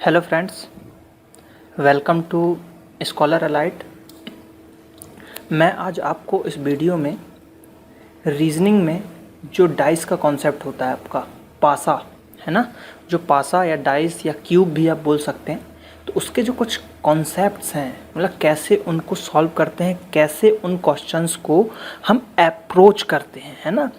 Hello friends, welcome to scholar alight. मैं आज आपको इस वीडियो में रीजनिंग में जो डाइस का कॉन्सेप्ट होता है, आपका पासा है ना, जो पासा या डाइस या क्यूब भी आप बोल सकते हैं, तो उसके जो कुछ कॉन्सेप्ट्स हैं, मतलब कैसे उनको सॉल्व करते हैं, कैसे उन क्वेश्चंस को हम अप्रोच करते हैं, है ना।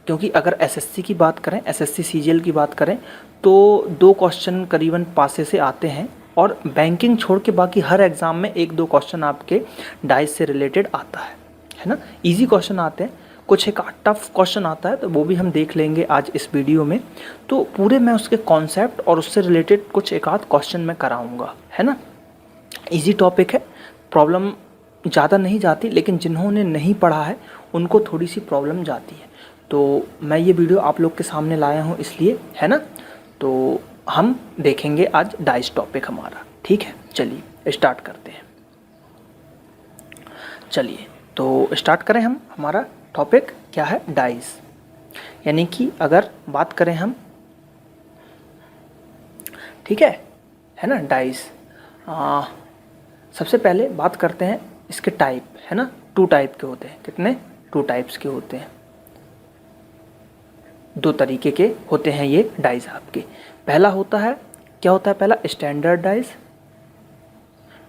क्योंकि अगर एसएससी की बात करें, एसएससी सीजीएल की बात करें, तो 2 क्वेश्चन करीबन पासे से आते हैं और बैंकिंग छोड़ के बाकी हर एग्ज़ाम में 1-2 क्वेश्चन आपके डाइस से रिलेटेड आता है ना। इजी क्वेश्चन आते हैं, कुछ एक टफ क्वेश्चन आता है, तो वो भी हम देख लेंगे आज इस वीडियो में। तो पूरे मैं उसके कॉन्सेप्ट और उससे रिलेटेड कुछ एक आध क्वेश्चन मैं कराऊँगा, है ना। इजी टॉपिक है, प्रॉब्लम ज़्यादा नहीं जाती, लेकिन जिन्होंने नहीं पढ़ा है उनको थोड़ी सी प्रॉब्लम जाती है। तो मैं ये वीडियो आप लोग के सामने लाया हूँ इसलिए, है ना। तो हम देखेंगे आज डाइस टॉपिक हमारा, ठीक है। चलिए स्टार्ट करते हैं। चलिए तो स्टार्ट करें। हम हमारा टॉपिक क्या है, डाइस। यानी कि अगर बात करें हम, ठीक है ना, डाइस। सबसे पहले बात करते हैं इसके टाइप, है ना। 2 टाइप के होते हैं। कितने? 2 टाइप्स के होते हैं, 2 तरीके के होते हैं ये डाइस आपके। पहला होता है, क्या होता है पहला? स्टैंडर्ड डाइस,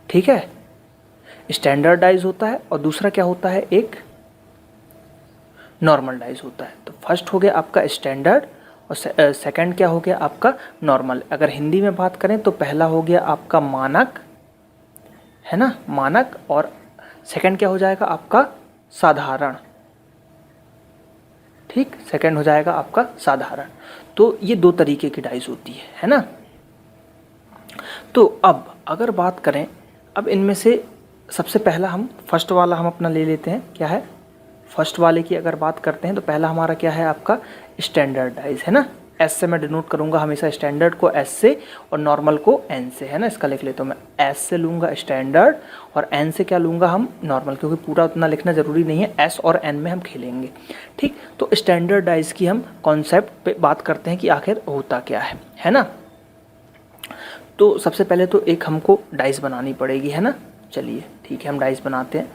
ठीक है, स्टैंडर्ड डाइस होता है। और दूसरा क्या होता है? एक नॉर्मल डाइस होता है। तो फर्स्ट हो गया आपका स्टैंडर्ड और सेकंड क्या हो गया आपका? नॉर्मल। अगर हिंदी में बात करें तो पहला हो गया आपका मानक, है ना, मानक, और सेकंड क्या हो जाएगा आपका? साधारण, ठीक, सेकंड हो जाएगा आपका साधारण। तो ये 2 तरीके की डाइस होती है ना। तो अब अगर बात करें, अब इनमें से सबसे पहला हम फर्स्ट वाला हम अपना ले लेते हैं। क्या है? फर्स्ट वाले की अगर बात करते हैं तो पहला हमारा क्या है आपका? स्टैंडर्ड डाइस, है ना। एस से मैं डिनोट करूंगा हमेशा, स्टैंडर्ड को एस से और नॉर्मल को एन से, है ना। इसका लिख लेता हूँ मैं, एस से लूँगा स्टैंडर्ड और एन से क्या लूँगा हम? नॉर्मल, क्योंकि पूरा उतना लिखना ज़रूरी नहीं है, एस और एन में हम खेलेंगे, ठीक। तो स्टैंडर्ड डाइस की हम कॉन्सेप्ट पे बात करते हैं कि आखिर होता क्या है ना। तो सबसे पहले तो एक हमको डाइस बनानी पड़ेगी, है ना। चलिए ठीक है, हम डाइस बनाते हैं।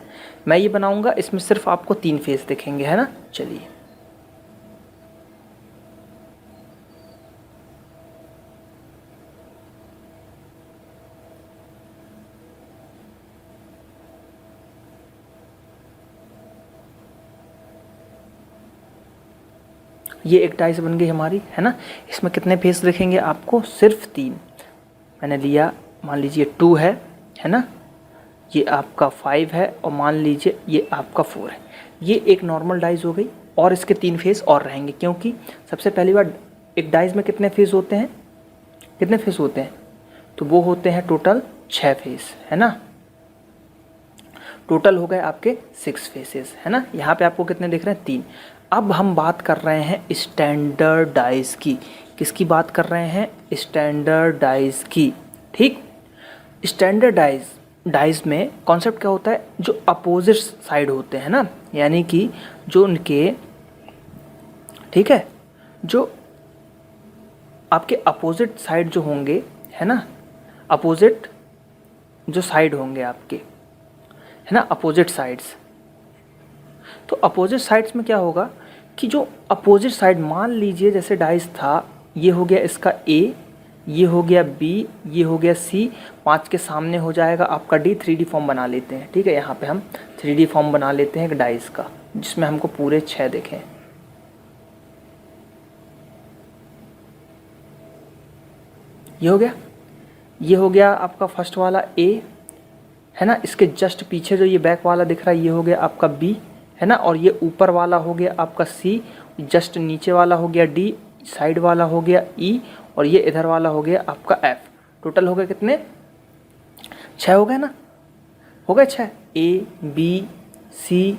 मैं ये बनाऊंगा, इसमें सिर्फ आपको 3 फेस दिखेंगे, है ना। चलिए ये एक डाइस बन गई हमारी, है ना। इसमें कितने फेस दिखेंगे आपको? सिर्फ 3। मैंने लिया, मान लीजिए 2 है ना, ये आपका 5 है और मान लीजिए ये आपका 4 है। ये एक नॉर्मल डाइस हो गई और इसके 3 फेस और रहेंगे, क्योंकि सबसे पहली बार एक डाइस में कितने फेस होते हैं? कितने फेस होते हैं? तो वो होते हैं टोटल 6 फेस, है ना। टोटल हो गए आपके 6 फेसेस, है ना। यहाँ पे आपको कितने दिख रहे हैं? 3। अब हम बात कर रहे हैं स्टैंडर्ड डाइस की। किसकी बात कर रहे हैं? स्टैंडर्ड डाइस की, ठीक। स्टैंडर्ड डाइस में कॉन्सेप्ट क्या होता है? जो अपोजिट साइड होते हैं ना, यानी कि जो उनके, ठीक है, जो आपके अपोजिट साइड जो होंगे, है ना, अपोजिट जो साइड होंगे आपके, है ना, अपोजिट साइड्स। तो अपोजिट साइड्स में क्या होगा कि जो अपोजिट साइड, मान लीजिए जैसे डाइस था, ये हो गया इसका ए, ये हो गया बी, ये हो गया सी, 5 के सामने हो जाएगा आपका डी। 3D फॉर्म बना लेते हैं, ठीक है। यहाँ पे हम 3D फॉर्म बना लेते हैं एक डाइस का, जिसमें हमको पूरे 6 दिखें। ये हो गया, ये हो गया आपका फर्स्ट वाला ए, है ना। इसके जस्ट पीछे जो ये बैक वाला दिख रहा है, ये हो गया आपका बी, है ना। और ये ऊपर वाला हो गया आपका सी, जस्ट नीचे वाला हो गया डी, साइड वाला हो गया ई, और ये इधर वाला हो गया आपका एफ। टोटल हो गए कितने? 6 हो गए ना, हो गए 6। A B C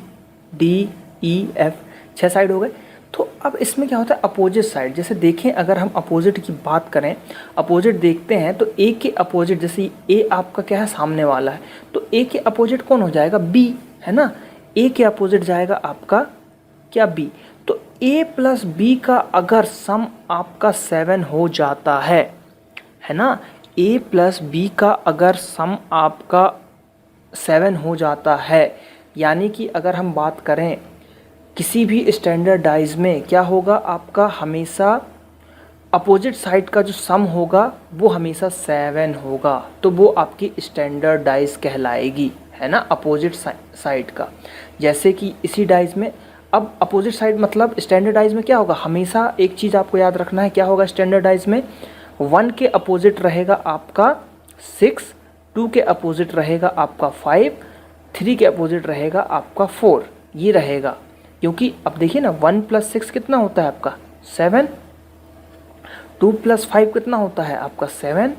D E F, 6 side हो गए। तो अब इसमें क्या होता है? अपोजिट साइड, जैसे देखें अगर हम अपोजिट की बात करें, अपोजिट देखते हैं तो ए के अपोजिट, जैसे ए आपका क्या है? सामने वाला है, तो ए के अपोजिट कौन हो जाएगा? बी, है ना। ए के अपोजिट जाएगा आपका क्या? बी। तो ए प्लस बी का अगर सम आपका 7 हो जाता है ना, A प्लस बी का अगर सम आपका 7 हो जाता है, यानी कि अगर हम बात करें किसी भी स्टैंडर्ड डाइज में क्या होगा, आपका हमेशा अपोजिट साइड का जो सम होगा वो हमेशा 7 होगा, तो वो आपकी स्टैंडर्ड डाइज कहलाएगी, है ना, अपोजिट साइड का। जैसे कि इसी डाइज में अब अपोजिट साइड मतलब स्टैंडर्ड डाइज में क्या होगा, हमेशा एक चीज़ आपको याद रखना है, क्या होगा स्टैंडर्ड डाइज में, 1 के अपोजिट रहेगा आपका 6, 2 के अपोजिट रहेगा आपका 5, 3 के अपोजिट रहेगा आपका 4, ये रहेगा। क्योंकि अब देखिए ना 1 + 6 कितना होता है आपका 7, 2 + 5 कितना होता है आपका 7,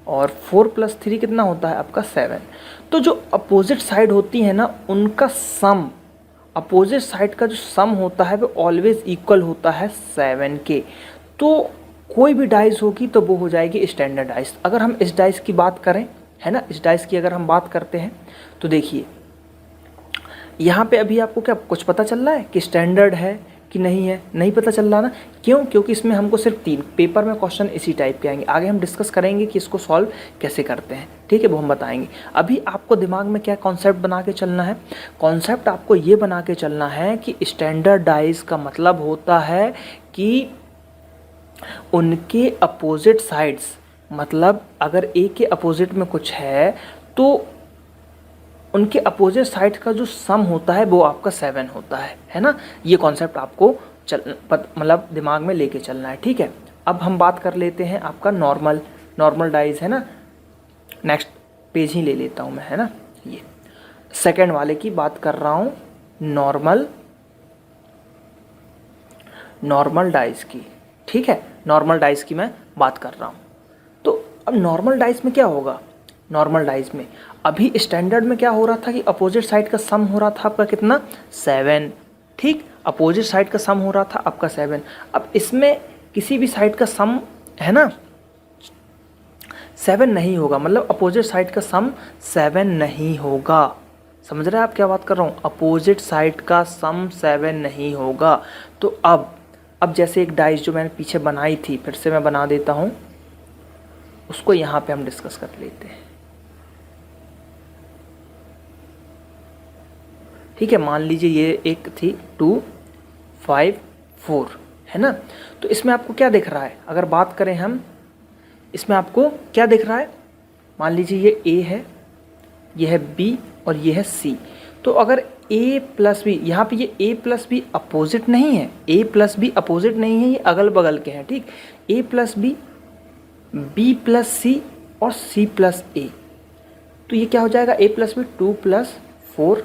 और 4 + 3 कितना होता है आपका 7। तो जो अपोजिट साइड होती है ना उनका सम, अपोजिट साइड का जो सम होता है वो ऑलवेज इक्वल होता है 7 के। तो कोई भी डाइस होगी तो वो हो जाएगी स्टैंडर्ड डाइस। अगर हम इस डाइस की बात करें, है ना, इस डाइस की अगर हम बात करते हैं तो देखिए यहाँ पे अभी आपको क्या कुछ पता चल रहा है कि स्टैंडर्ड है कि नहीं है, नहीं पता चल रहा ना। क्यों? क्योंकि इसमें हमको सिर्फ 3 पेपर में क्वेश्चन इसी टाइप के आएंगे। आगे हम डिस्कस करेंगे कि इसको सॉल्व कैसे करते हैं, ठीक है, वो हम बताएंगे। अभी आपको दिमाग में क्या कॉन्सेप्ट बना के चलना है, कॉन्सेप्ट आपको ये बना के चलना है कि स्टैंडर्ड डाइस का मतलब होता है कि उनके अपोजिट साइड्स, मतलब अगर ए के अपोजिट में कुछ है तो उनके अपोजिट साइड का जो सम होता है वो आपका 7 होता है ना। ये कॉन्सेप्ट आपको मतलब दिमाग में लेके चलना है, ठीक है। अब हम बात कर लेते हैं आपका नॉर्मल डाइज, है ना। नेक्स्ट पेज ही ले लेता हूँ मैं, है ना, ये सेकंड वाले की बात कर रहा हूँ, नॉर्मल डाइज की, ठीक है, नॉर्मल डाइज की मैं बात कर रहा हूँ। तो अब नॉर्मल डाइज में क्या होगा, नॉर्मल डाइज में अभी स्टैंडर्ड में क्या हो रहा था कि अपोजिट साइड का सम हो रहा था आपका कितना 7, ठीक, अपोजिट साइड का सम हो रहा था आपका 7। अब इसमें किसी भी साइड का सम, है ना, 7 नहीं होगा, मतलब अपोजिट साइड का सम 7 नहीं होगा। समझ रहे हैं आप क्या बात कर रहा हूँ, अपोजिट साइड का सम 7 नहीं होगा। तो अब जैसे एक डाइस जो मैंने पीछे बनाई थी, फिर से मैं बना देता हूँ, उसको यहाँ पे हम डिस्कस कर लेते हैं, ठीक है। मान लीजिए ये एक थी 2, 5, 4, है ना। तो इसमें आपको क्या दिख रहा है, अगर बात करें हम, इसमें आपको क्या दिख रहा है, मान लीजिए ये A है, ये है B और ये है C। तो अगर A + B, यहाँ पे ये A + B अपोजिट नहीं है, A + B अपोजिट नहीं है, ये अगल बगल के हैं, ठीक। A + B, B + C और C + A, तो ये क्या हो जाएगा, A + B 2 + 4,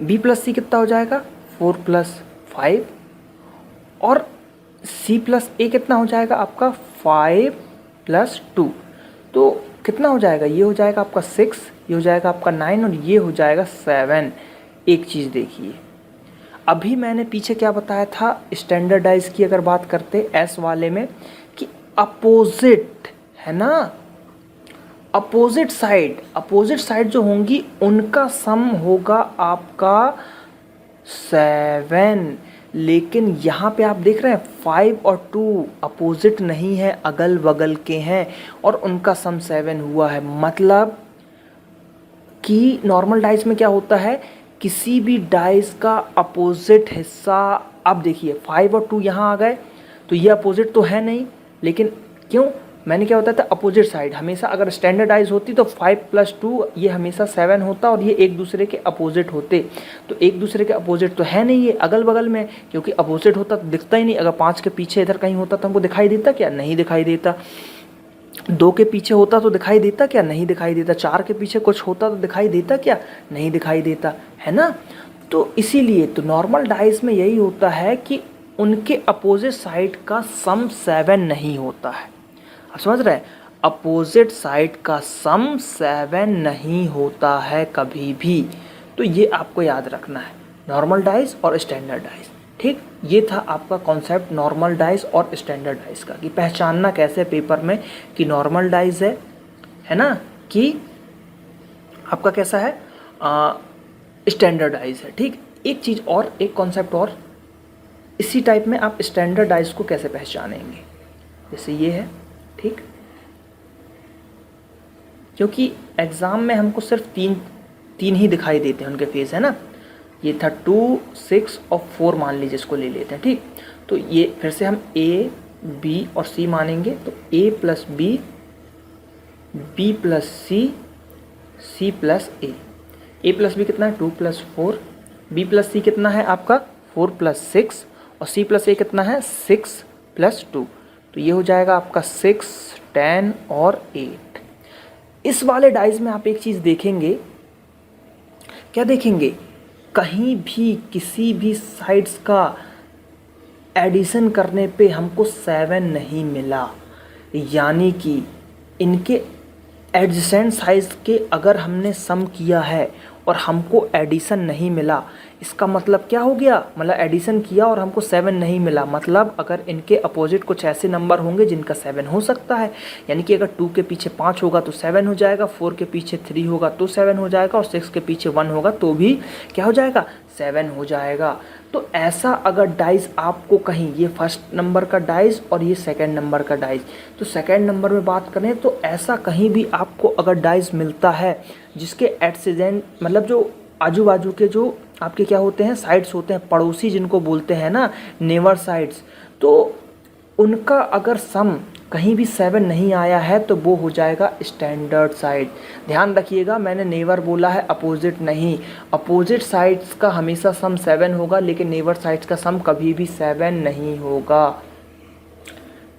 B + C कितना हो जाएगा 4 + 5, और C + A कितना हो जाएगा आपका 5 + 2, तो कितना हो जाएगा, ये हो जाएगा आपका 6, ये हो जाएगा आपका 9 और ये हो जाएगा 7। एक चीज़ देखिए, अभी मैंने पीछे क्या बताया था स्टैंडर्डाइज की अगर बात करते S वाले में कि अपोजिट, है ना, अपोजिट साइड जो होंगी उनका सम होगा आपका 7। लेकिन यहाँ पे आप देख रहे हैं 5 और 2 अपोजिट नहीं है, अगल बगल के हैं और उनका सम 7 हुआ है। मतलब कि नॉर्मल डाइस में क्या होता है, किसी भी डाइस का अपोजिट हिस्सा, अब देखिए 5 और 2 यहाँ आ गए तो ये अपोजिट तो है नहीं, लेकिन क्यों, मैंने क्या होता था अपोजिट साइड हमेशा अगर स्टैंडर्डाइज होती तो 5 + 2 ये हमेशा 7 होता और ये एक दूसरे के अपोजिट होते। तो एक दूसरे के अपोजिट तो है नहीं, ये अगल बगल में, क्योंकि अपोजिट होता तो दिखता ही नहीं। अगर 5 के पीछे इधर कहीं होता तो हमको दिखाई देता क्या, नहीं दिखाई देता। 2 के पीछे होता तो दिखाई देता क्या, नहीं दिखाई देता। 4 के पीछे कुछ होता तो दिखाई देता क्या, नहीं दिखाई देता, है ना। तो इसीलिए तो नॉर्मल डाइस में यही होता है कि उनके अपोजिट साइड का सम 7 नहीं होता है। आप समझ रहे हैं, अपोजिट साइड का सम 7 नहीं होता है कभी भी। तो ये आपको याद रखना है, नॉर्मल डाइस और स्टैंडर्ड डाइस, ठीक। ये था आपका कॉन्सेप्ट नॉर्मल डाइस और स्टैंडर्ड डाइस का, कि पहचानना कैसे पेपर में कि नॉर्मल डाइस है ना, कि आपका कैसा है स्टैंडर्ड डाइस है, ठीक। एक चीज़ और, एक कॉन्सेप्ट और, इसी टाइप में आप स्टैंडर्ड डाइस को कैसे पहचानेंगे, जैसे ये है, ठीक, क्योंकि एग्ज़ाम में हमको सिर्फ तीन ही दिखाई देते हैं उनके फेस, है ना। ये था 2, 6 और 4 मान लीजिए, इसको ले लेते हैं, ठीक। तो ये फिर से हम ए, बी और सी मानेंगे, तो ए प्लस बी, बी प्लस सी, सी प्लस ए। ए प्लस बी कितना है 2 प्लस 4, बी प्लस सी कितना है आपका 4 प्लस 6 और सी प्लस ए कितना है 6 प्लस 2। तो ये हो जाएगा आपका 6, 10 और 8। इस वाले डाइस में आप एक चीज़ देखेंगे, क्या देखेंगे, कहीं भी किसी भी साइड्स का एडिशन करने पे हमको 7 नहीं मिला, यानी कि इनके एडजेसेंट साइज के अगर हमने सम किया है और हमको एडिशन नहीं मिला, इसका मतलब क्या हो गया, मतलब एडिशन किया और हमको 7 नहीं मिला, मतलब अगर इनके अपोजिट कुछ ऐसे नंबर होंगे जिनका 7 हो सकता है, यानी कि अगर 2 के पीछे 5 होगा तो 7 हो जाएगा, 4 के पीछे 3 होगा तो 7 हो जाएगा और 6 के पीछे 1 होगा तो भी क्या हो जाएगा 7 हो जाएगा। तो ऐसा अगर डाइस आपको कहीं, ये फर्स्ट नंबर का डाइस और ये सेकंड नंबर का डाइस, तो सेकंड नंबर में बात करें तो ऐसा कहीं भी आपको अगर डाइस मिलता है जिसके एडजेसेंट मतलब जो आजू बाजू के जो आपके क्या होते हैं साइड्स होते हैं, पड़ोसी जिनको बोलते हैं ना, नेवर साइड्स, तो उनका अगर सम कहीं भी 7 नहीं आया है तो वो हो जाएगा स्टैंडर्ड साइड। ध्यान रखिएगा, मैंने नेवर बोला है, अपोजिट नहीं। अपोजिट साइड्स का हमेशा सम 7 होगा, लेकिन नेवर साइड्स का सम कभी भी 7 नहीं होगा,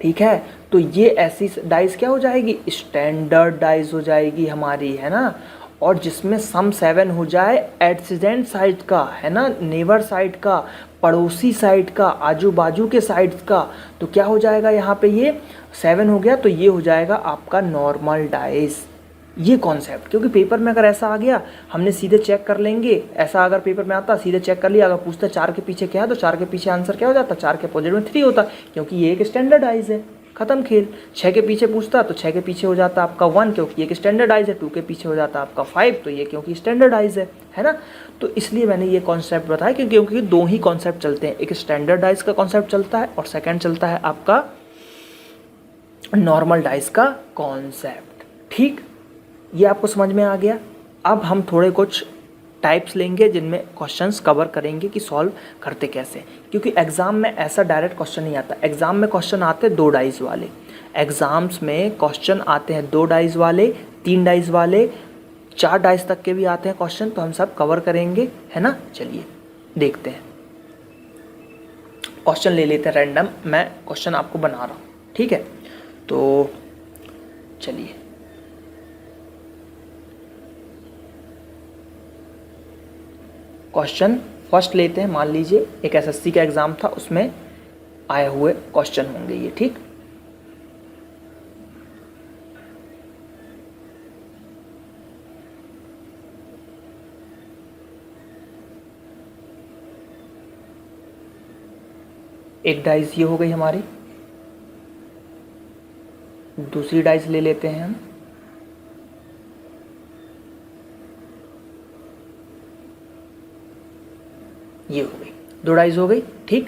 ठीक है। तो ये ऐसी डाइस क्या हो जाएगी, स्टैंडर्ड डाइस हो जाएगी हमारी, है ना। और जिसमें सम 7 हो जाए एडजेसेंट साइड का, है ना, नेवर साइड का, पड़ोसी साइड का, आजू बाजू के साइड्स का, तो क्या हो जाएगा यहाँ पे ये 7 हो गया, तो ये हो जाएगा आपका नॉर्मल डाइस। ये कॉन्सेप्ट, क्योंकि पेपर में अगर ऐसा आ गया हमने सीधे चेक कर लेंगे, ऐसा अगर पेपर में आता सीधे चेक कर लिया, अगर पूछता 4 के पीछे क्या है तो 4 के पीछे आंसर क्या हो जाता, 4 के अपोजिट में 3 होता, क्योंकि ये एक स्टैंडर्डाइज है, खत्म खेल। 6 के पीछे पूछता तो 6 के पीछे हो जाता आपका 1, क्योंकि एक स्टैंडर्डाइज है। 2 के पीछे हो जाता आपका 5, तो ये क्योंकि स्टैंडर्डाइज है ना। तो इसलिए मैंने ये कॉन्सेप्ट बताया क्योंकि 2 ही कॉन्सेप्ट चलते हैं, एक स्टैंडर्डाइज का कॉन्सेप्ट चलता है और सेकेंड चलता है आपका नॉर्मल डाइस का कॉन्सेप्ट, ठीक। ये आपको समझ में आ गया। अब हम थोड़े कुछ टाइप्स लेंगे जिनमें क्वेश्चंस कवर करेंगे कि सॉल्व करते कैसे, क्योंकि एग्ज़ाम में ऐसा डायरेक्ट क्वेश्चन नहीं आता। एग्ज़ाम में क्वेश्चन आते हैं 2 डाइस वाले, एग्ज़ाम्स में क्वेश्चन आते हैं 2 डाइस वाले, 3 डाइस वाले, 4 डाइस तक के भी आते हैं क्वेश्चन, तो हम सब कवर करेंगे, है ना। चलिए देखते हैं, क्वेश्चन ले लेते हैं रैंडम, मैं क्वेश्चन आपको बना रहा हूँ, ठीक है। तो चलिए क्वेश्चन फर्स्ट लेते हैं। मान लीजिए एक एसएससी का एग्ज़ाम था, उसमें आए हुए क्वेश्चन होंगे ये, ठीक। एक डाइस ये हो गई हमारी, दूसरी डाइस ले लेते हैं हम, ये हो गई, 2 डाइस हो गई, ठीक।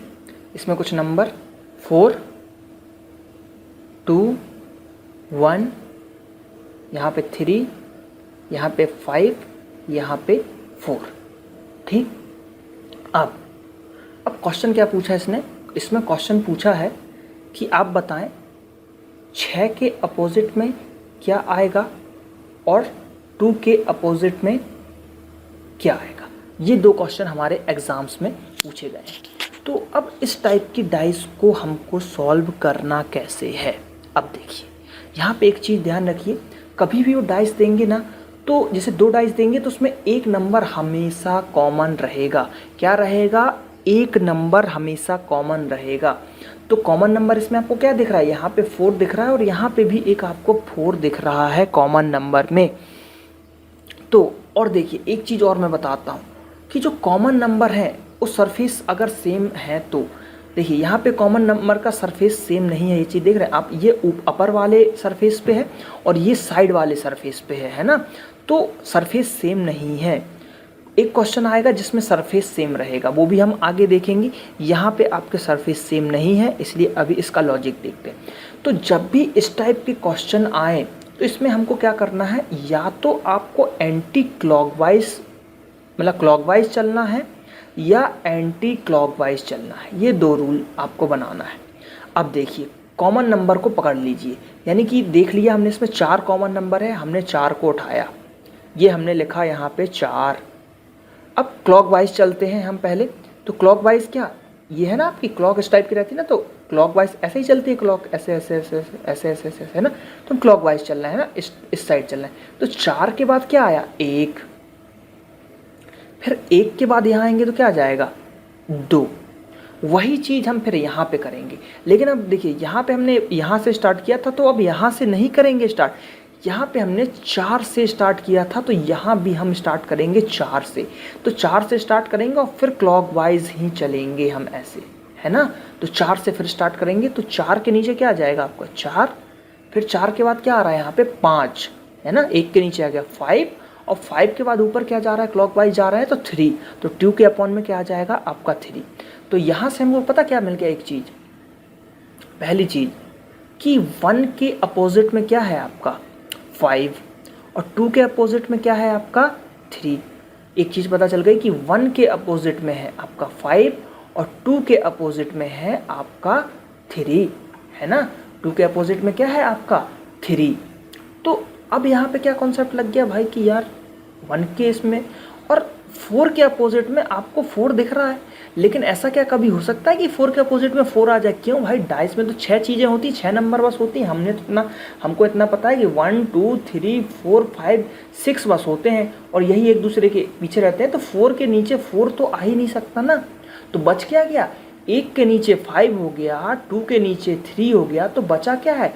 इसमें कुछ नंबर 4, 2, 1, यहाँ पे 3, यहाँ पे 5, यहाँ पे 4, ठीक। अब क्वेश्चन क्या पूछा इसमें क्वेश्चन पूछा है कि आप बताएं 6 के अपोजिट में क्या आएगा और 2 के अपोजिट में क्या आएगा। ये 2 क्वेश्चन हमारे एग्ज़ाम्स में पूछे गए हैं। तो अब इस टाइप की डाइस को हमको सॉल्व करना कैसे है। अब देखिए यहाँ पे एक चीज़ ध्यान रखिए, कभी भी वो डाइस देंगे ना, तो जैसे 2 डाइस देंगे तो उसमें एक नंबर हमेशा कॉमन रहेगा। क्या रहेगा, एक नंबर हमेशा कॉमन रहेगा। तो कॉमन नंबर इसमें आपको क्या दिख रहा है, यहाँ पे 4 दिख रहा है और यहाँ पे भी एक आपको 4 दिख रहा है कॉमन नंबर में। तो और देखिए एक चीज़ और मैं बताता हूँ कि जो कॉमन नंबर है वो सरफेस अगर सेम है, तो देखिए यहाँ पे कॉमन नंबर का सरफेस सेम नहीं है, ये चीज़ देख रहे हैं आप, ये अपर वाले सरफेस पे है और ये साइड वाले सरफेस पे है ना, तो सरफेस सेम नहीं है। एक क्वेश्चन आएगा जिसमें सरफेस सेम रहेगा, वो भी हम आगे देखेंगे। यहाँ पे आपके सरफेस सेम नहीं है, इसलिए अभी इसका लॉजिक देखते हैं। तो जब भी इस टाइप के क्वेश्चन आए तो इसमें हमको क्या करना है, या तो आपको एंटी क्लॉकवाइज मतलब क्लॉकवाइज चलना है या एंटी क्लॉकवाइज चलना है, ये दो रूल आपको बनाना है। अब देखिए कॉमन नंबर को पकड़ लीजिए, यानी कि देख लिया हमने इसमें 4 कॉमन नंबर है, हमने 4 को उठाया, ये हमने लिखा यहाँ पे 4। अब क्लॉकवाइज चलते हैं हम पहले। तो क्लॉकवाइज क्या, ये है ना आपकी क्लॉक इस टाइप की रहती है ना, तो क्लॉकवाइज ऐसे ही चलती है क्लॉक, ऐसे ऐसे ऐसे ऐसे ऐसे ऐसे ऐसे है ना, तो क्लॉकवाइज चलना है ना, इस साइड चलना है। तो 4 के बाद क्या आया, 1, फिर 1 के बाद यहाँ आएंगे तो क्या आ जाएगा, 2। वही चीज़ हम फिर यहाँ पे करेंगे, लेकिन अब देखिए यहाँ पे हमने यहाँ से स्टार्ट किया था, तो अब यहाँ से नहीं करेंगे स्टार्ट, यहाँ पे हमने 4 से स्टार्ट किया था, तो यहाँ भी हम स्टार्ट करेंगे 4 से। तो 4 से स्टार्ट करेंगे और फिर क्लॉकवाइज ही चलेंगे हम ऐसे, है ना। तो 4 से फिर स्टार्ट करेंगे, तो 4 के नीचे क्या आ जाएगा आपका 4, फिर 4 के बाद क्या आ रहा है यहाँ पे 5, है ना, 1 के नीचे आ गया 5, और 5 के बाद ऊपर क्या जा रहा है, क्लॉकवाइज जा रहा है तो 3, तो 2 के अपॉन में क्या आ जाएगा आपका 3। तो यहाँ से हमको पता क्या मिल गया, एक चीज़, पहली चीज़ कि 1 के अपोजिट में क्या है आपका 5 और 2 के अपोजिट में क्या है आपका 3। एक चीज़ पता चल गई कि 1 के अपोजिट में है आपका 5 और 2 के अपोजिट में है आपका 3, है ना। 2 के अपोजिट में क्या है आपका 3। तो अब यहाँ पे क्या कॉन्सेप्ट लग गया भाई कि यार 1 के इसमें और 4 के अपोजिट में आपको 4 दिख रहा है, लेकिन ऐसा क्या कभी हो सकता है कि 4 के अपोजिट में 4 आ जाए? क्यों भाई, डाइस में तो 6 चीज़ें होती, 6 नंबर बस होती हैं। हमको इतना पता है कि 1 2 3 4 5 6 बस होते हैं और यही एक दूसरे के पीछे रहते हैं। तो 4 के नीचे 4 तो आ ही नहीं सकता ना। तो बच क्या गया, 1 के नीचे 5 हो गया, 2 के नीचे 3 हो गया, तो बचा क्या है,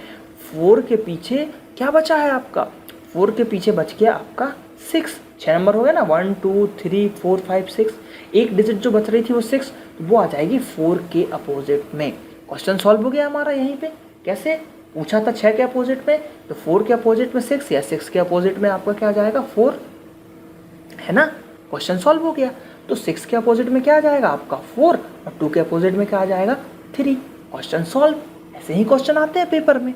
4 के पीछे क्या बचा है आपका, 4 के पीछे बच गया आपका 6। 6 नंबर हो गया ना, 1 2 3 4 5 6, एक डिजिट जो बच रही थी वो 6, वो आ जाएगी 4 के अपोजिट में। क्वेश्चन सॉल्व हो गया हमारा यहीं पे। कैसे, पूछा था 6 के अपोजिट में, तो 4 के अपोजिट में 6 या 6 के अपोजिट में आपका क्या आ जाएगा 4, है ना। क्वेश्चन सॉल्व हो गया। तो 6 के अपोजिट में क्या आ जाएगा आपका 4 और 2 के अपोजिट में क्या आ जाएगा 3। Question solve. ऐसे ही क्वेश्चन आते हैं पेपर में।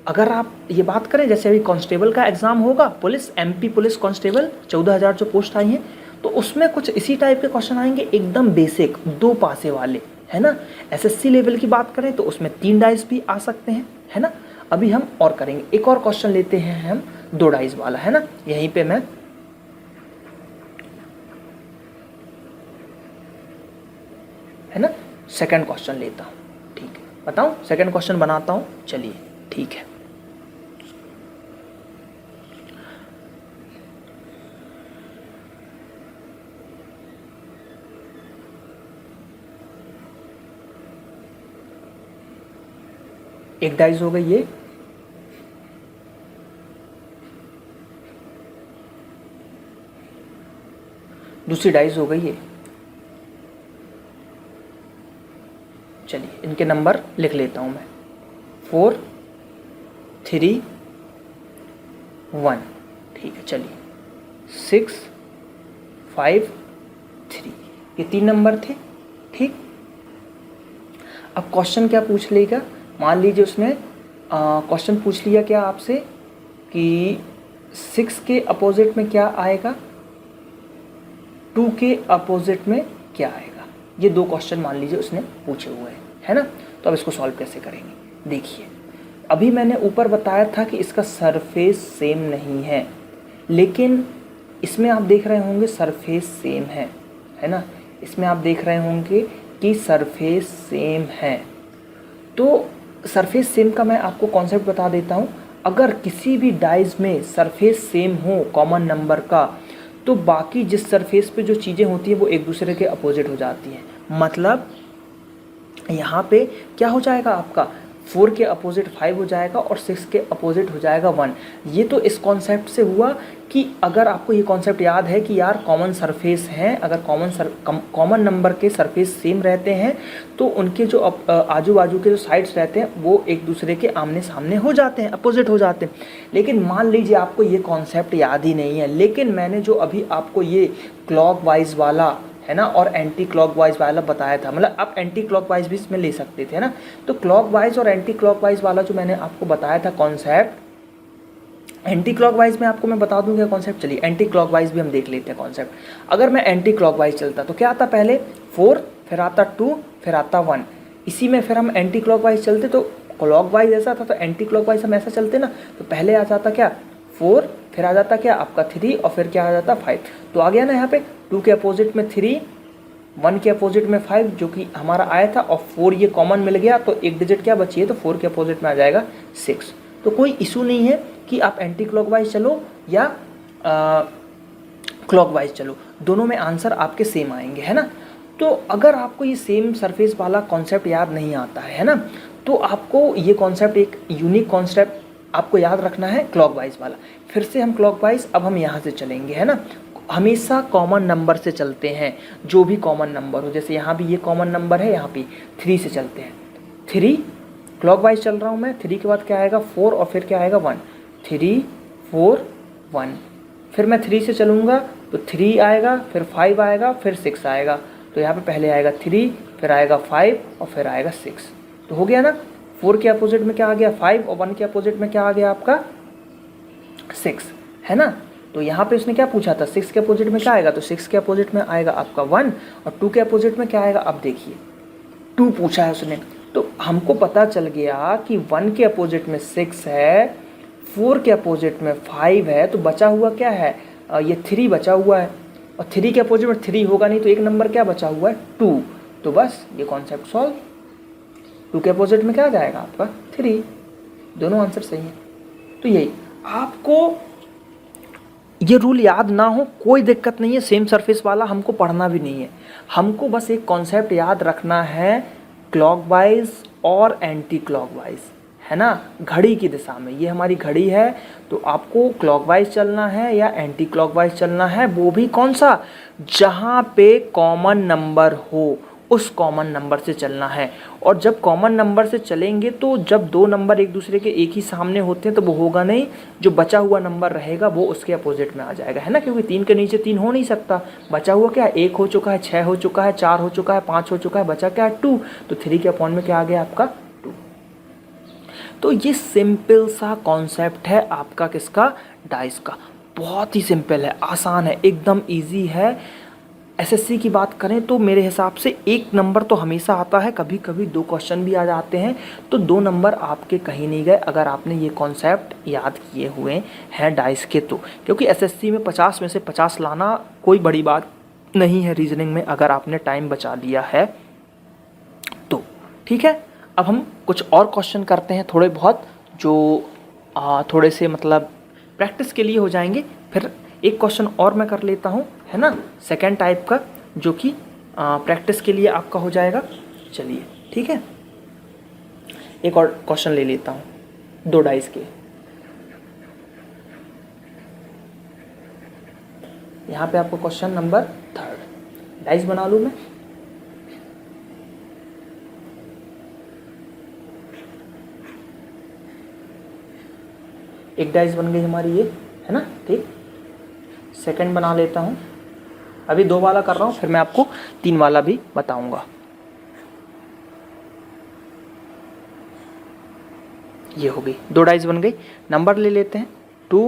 अगर आप ये बात करें, जैसे अभी कांस्टेबल का एग्जाम होगा, पुलिस MP पुलिस कांस्टेबल 14,000 जो पोस्ट आई हैं, तो उसमें कुछ इसी टाइप के क्वेश्चन आएंगे, एकदम बेसिक 2 पासे वाले, है ना। SSC लेवल की बात करें तो उसमें 3 डाइस भी आ सकते हैं, है ना। अभी हम और करेंगे, एक और क्वेश्चन लेते हैं हम 2 डाइस वाला, है ना। यहीं पे मैं है ना सेकंड क्वेश्चन लेता हूँ, ठीक है, बताऊँ सेकंड क्वेश्चन बनाता हूँ, चलिए ठीक है। एक डाइस हो गई ये, दूसरी डाइस हो गई ये। चलिए इनके नंबर लिख लेता हूं मैं, 4 3 1, ठीक है। चलिए 6 5 3, ये 3 नंबर थे, ठीक। अब क्वेश्चन क्या पूछ लेगा, मान लीजिए उसने क्वेश्चन पूछ लिया क्या आपसे कि 6 के अपोजिट में क्या आएगा, 2 के अपोजिट में क्या आएगा। ये 2 क्वेश्चन मान लीजिए उसने पूछे हुए हैं, है ना। तो अब इसको सॉल्व कैसे करेंगे, देखिए अभी मैंने ऊपर बताया था कि इसका सरफेस सेम नहीं है, लेकिन इसमें आप देख रहे होंगे सरफेस सेम है ना। इसमें आप देख रहे होंगे कि सरफेस सेम है। तो सरफेस सेम का मैं आपको कॉन्सेप्ट बता देता हूँ। अगर किसी भी डाइज में सरफेस सेम हो कॉमन नंबर का, तो बाकी जिस सरफेस पे जो चीज़ें होती हैं वो एक दूसरे के अपोजिट हो जाती हैं। मतलब यहाँ पे क्या हो जाएगा आपका, 4 के अपोजिट 5 हो जाएगा और 6 के अपोजिट हो जाएगा 1। ये तो इस कॉन्सेप्ट से हुआ कि अगर आपको ये कॉन्सेप्ट याद है कि यार कॉमन सरफेस हैं, अगर कॉमन नंबर के सरफेस सेम रहते हैं तो उनके जो आजू बाजू के जो साइड्स रहते हैं वो एक दूसरे के आमने सामने हो जाते हैं, अपोजिट हो जाते हैं। लेकिन मान लीजिए आपको ये कॉन्सेप्ट याद ही नहीं है, लेकिन मैंने जो अभी आपको ये क्लॉकवाइज वाला है ना और एंटी क्लॉकवाइज वाला बताया था, मतलब आप एंटी क्लॉकवाइज भी इसमें ले सकते थे ना। तो क्लॉकवाइज और एंटी क्लॉकवाइज वाला जो मैंने आपको बताया था कॉन्सेप्ट, एंटी क्लॉकवाइज में आपको मैं बता दूं क्या कॉन्सेप्ट। चलिए एंटी क्लॉकवाइज भी हम देख लेते हैं कॉन्सेप्ट। अगर मैं एंटी क्लॉकवाइज चलता तो क्या आता, पहले 4, फिर आता 2, फिर आता 1। इसी में फिर हम एंटी क्लॉकवाइज चलते तो क्लॉकवाइज ऐसा था, तो एंटी क्लॉकवाइज हम ऐसा चलते ना, तो पहले आ जाता क्या 4, फिर आ जाता क्या आपका 3 और फिर क्या आ जाता 5। तो आ गया ना यहाँ पे 2 के अपोजिट में 3, 1 के अपोजिट में 5 जो कि हमारा आया था, और 4 ये कॉमन मिल गया तो एक डिजिट क्या बची है, तो 4 के अपोजिट में आ जाएगा 6। तो कोई इशू नहीं है कि आप एंटी क्लॉकवाइज चलो या क्लॉकवाइज चलो, दोनों में आंसर आपके सेम आएंगे, है ना। तो अगर आपको ये सेम सरफेस वाला कॉन्सेप्ट याद नहीं आता है ना, तो आपको ये कॉन्सेप्ट, एक यूनिक कॉन्सेप्ट आपको याद रखना है क्लॉकवाइज वाला। फिर से हम क्लॉकवाइज अब हम यहाँ से चलेंगे, है ना। हमेशा कॉमन नंबर से चलते हैं, जो भी कॉमन नंबर हो, जैसे यहाँ भी ये कॉमन नंबर है, यहाँ पे 3 से चलते हैं। 3 क्लॉकवाइज चल रहा हूँ मैं, 3 के बाद क्या आएगा 4 और फिर क्या आएगा 1, 3 4 1। फिर मैं 3 से चलूँगा तो 3 आएगा, फिर 5 आएगा, फिर 6 आएगा। तो यहाँ पे पहले आएगा 3, फिर आएगा 5 और फिर आएगा 6। तो हो गया ना, 4 के अपोजिट में क्या आ गया 5 और 1 के अपोजिट में क्या आ गया आपका 6, है ना। तो यहाँ पे उसने क्या पूछा था, 6 के अपोजिट में क्या आएगा, तो 6 के अपोजिट में आएगा आपका 1 और 2 के अपोजिट में क्या आएगा। अब देखिए 2 पूछा है उसने, तो हमको पता चल गया कि 1 के अपोजिट में 6 है, 4 के अपोजिट में 5 है, तो बचा हुआ क्या है, ये 3 बचा हुआ है, और 3 के अपोजिट में 3 होगा नहीं, तो एक नंबर क्या बचा हुआ है 2। तो बस ये कॉन्सेप्ट सॉल्व। 2 के अपोजिट में क्या आ जाएगा आपका 3, दोनों आंसर सही है। तो यही आपको ये रूल याद ना हो कोई दिक्कत नहीं है, सेम सरफेस वाला हमको पढ़ना भी नहीं है, हमको बस एक कॉन्सेप्ट याद रखना है क्लॉकवाइज और एंटी क्लॉकवाइज, है ना। घड़ी की दिशा में, ये हमारी घड़ी है, तो आपको क्लॉकवाइज चलना है या एंटी क्लॉकवाइज चलना है, वो भी कौन सा, जहाँ पे कॉमन नंबर हो उस कॉमन नंबर से चलना है। और जब कॉमन नंबर से चलेंगे तो जब दो नंबर एक दूसरे के एक ही सामने होते हैं तो वो होगा नहीं, जो बचा हुआ नंबर रहेगा वो उसके अपोजिट में आ जाएगा, है ना। क्योंकि 3 के नीचे 3 हो नहीं सकता, बचा हुआ क्या है 1 हो चुका है, 6 हो चुका है, 4 हो चुका है, 5 हो चुका है, बचा क्या है 2। तो 3 के अपॉन में क्या आ गया आपका 2। तो ये सिंपल सा कॉन्सेप्ट है आपका किसका, डाइस का। बहुत ही सिंपल है, आसान है, एकदम ईजी है। एसएससी की बात करें तो मेरे हिसाब से 1 नंबर तो हमेशा आता है, कभी कभी 2 क्वेश्चन भी आ जाते हैं, तो 2 नंबर आपके कहीं नहीं गए अगर आपने ये कॉन्सेप्ट याद किए हुए हैं डाइस के। तो क्योंकि एसएससी में 50 में से 50 लाना कोई बड़ी बात नहीं है रीजनिंग में, अगर आपने टाइम बचा लिया है तो। ठीक है, अब हम कुछ और क्वेश्चन करते हैं थोड़े बहुत, जो थोड़े से मतलब प्रैक्टिस के लिए हो जाएंगे। फिर एक क्वेश्चन और मैं कर लेता हूँ, है ना, सेकेंड टाइप का, जो कि प्रैक्टिस के लिए आपका हो जाएगा। चलिए ठीक है, एक और क्वेश्चन ले लेता हूँ 2 डाइस के। यहाँ पे आपको क्वेश्चन नंबर 3, डाइस बना लूँ मैं। एक डाइस बन गई हमारी ये, है ना, ठीक। सेकंड बना लेता हूँ, अभी 2 वाला कर रहा हूँ, फिर मैं आपको 3 वाला भी बताऊंगा। ये हो गई 2 डाइस बन गई। नंबर ले लेते हैं 2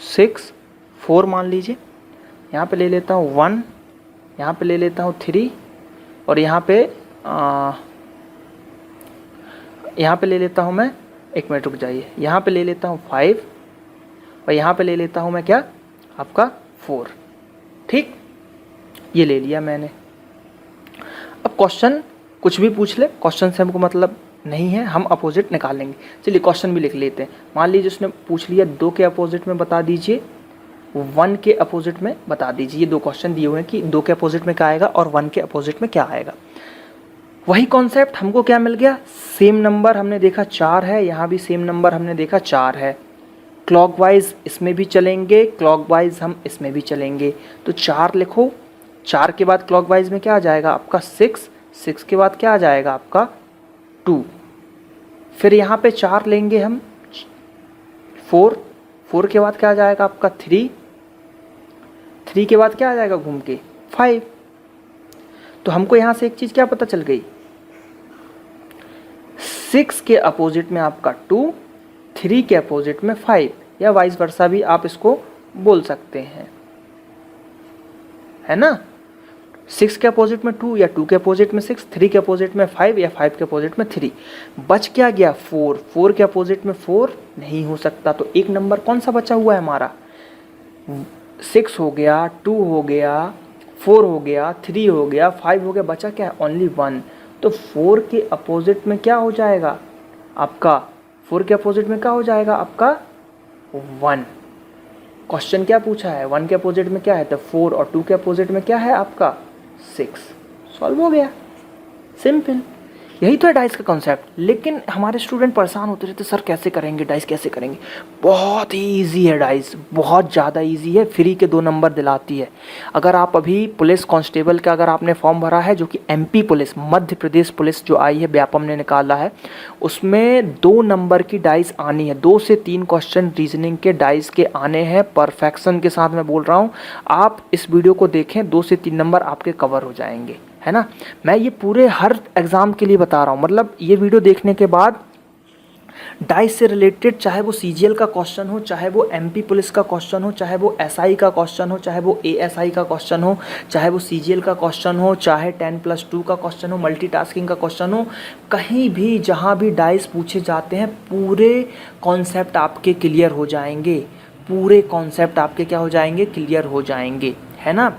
6 4 मान लीजिए। यहाँ पे ले लेता हूँ 1, यहाँ पे ले लेता हूँ 3 और यहाँ पे ले लेता हूँ मैं, 1 मिनट रुक जाइए, यहाँ पे ले लेता हूँ 5 और यहाँ पे ले लेता हूँ मैं क्या आपका 4। ठीक, ये ले लिया मैंने। अब क्वेश्चन कुछ भी पूछ ले, क्वेश्चन से हमको मतलब नहीं है, हम अपोजिट निकाल लेंगे। चलिए क्वेश्चन भी लिख लेते हैं। मान लीजिए उसने पूछ लिया 2 के अपोजिट में बता दीजिए, 1 के अपोजिट में बता दीजिए। ये 2 क्वेश्चन दिए हुए हैं कि 2 के अपोजिट में क्या आएगा और 1 के अपोजिट में क्या आएगा। वही कॉन्सेप्ट हमको क्या मिल गया, सेम नंबर हमने देखा 4 है, यहाँ भी सेम नंबर हमने देखा 4 है। क्लॉकवाइज इसमें भी चलेंगे, क्लॉकवाइज हम इसमें भी चलेंगे। तो 4 लिखो, 4 के बाद क्लॉकवाइज में क्या आ जाएगा आपका 6, 6 के बाद क्या आ जाएगा आपका 2। फिर यहाँ पे 4 लेंगे हम, 4, 4 के बाद क्या आ जाएगा आपका 3, 3 के बाद क्या आ जाएगा घूम के 5। तो हमको यहाँ से एक चीज़ क्या पता चल गई, 6 के अपोजिट में आपका 2, 3 के अपोजिट में 5, या वाइस वर्सा भी आप इसको बोल सकते हैं, है ना। 6 के अपोजिट में 2 या 2 के अपोजिट में 6, 3 के अपोजिट में 5 या 5 के अपोजिट में 3। बच क्या गया 4, 4 के अपोजिट में 4 नहीं हो सकता, तो एक नंबर कौन सा बचा हुआ है हमारा, 6 हो गया, 2 हो गया, 4 हो गया, 3 हो गया, 5 हो गया, बचा क्या है ओनली 1। तो 4 के अपोजिट में क्या हो जाएगा आपका, 4 के अपोजिट में क्या हो जाएगा आपका 1। क्वेश्चन क्या पूछा है, 1 के अपोजिट में क्या है, तो 4 और 2 के अपोजिट में क्या है आपका 6। सॉल्व हो गया, सिंपल। यही तो है डाइस का कॉन्सेप्ट। लेकिन हमारे स्टूडेंट परेशान होते रहते, सर कैसे करेंगे डाइस, कैसे करेंगे। बहुत ही ईजी है डाइस, बहुत ज़्यादा ईजी है, फ्री के 2 नंबर दिलाती है। अगर आप अभी पुलिस कांस्टेबल का अगर आपने फॉर्म भरा है, जो कि MP police, Madhya Pradesh police जो आई है, व्यापम ने निकाला है, उसमें 2 नंबर की डाइस आनी है। 2 से 3 क्वेश्चन रीजनिंग के डाइस के आने हैं, परफेक्शन के साथ मैं बोल रहा हूँ। आप इस वीडियो को देखें, 2 से 3 नंबर आपके कवर हो जाएंगे, है ना। मैं ये पूरे हर एग्ज़ाम के लिए बता रहा हूँ, मतलब ये वीडियो देखने के बाद डाइस से रिलेटेड, चाहे वो सीजीएल का क्वेश्चन हो, चाहे वो एमपी पुलिस का क्वेश्चन हो, चाहे वो एसआई का क्वेश्चन हो, चाहे वो एएसआई का क्वेश्चन हो, चाहे वो सीजीएल का क्वेश्चन हो, चाहे 10+2 का क्वेश्चन हो, मल्टीटास्किंग का क्वेश्चन हो, कहीं भी जहाँ भी डाइस पूछे जाते हैं, पूरे कॉन्सेप्ट आपके क्लियर हो जाएंगे, पूरे कॉन्सेप्ट आपके क्या हो जाएंगे, क्लियर हो जाएंगे, है ना,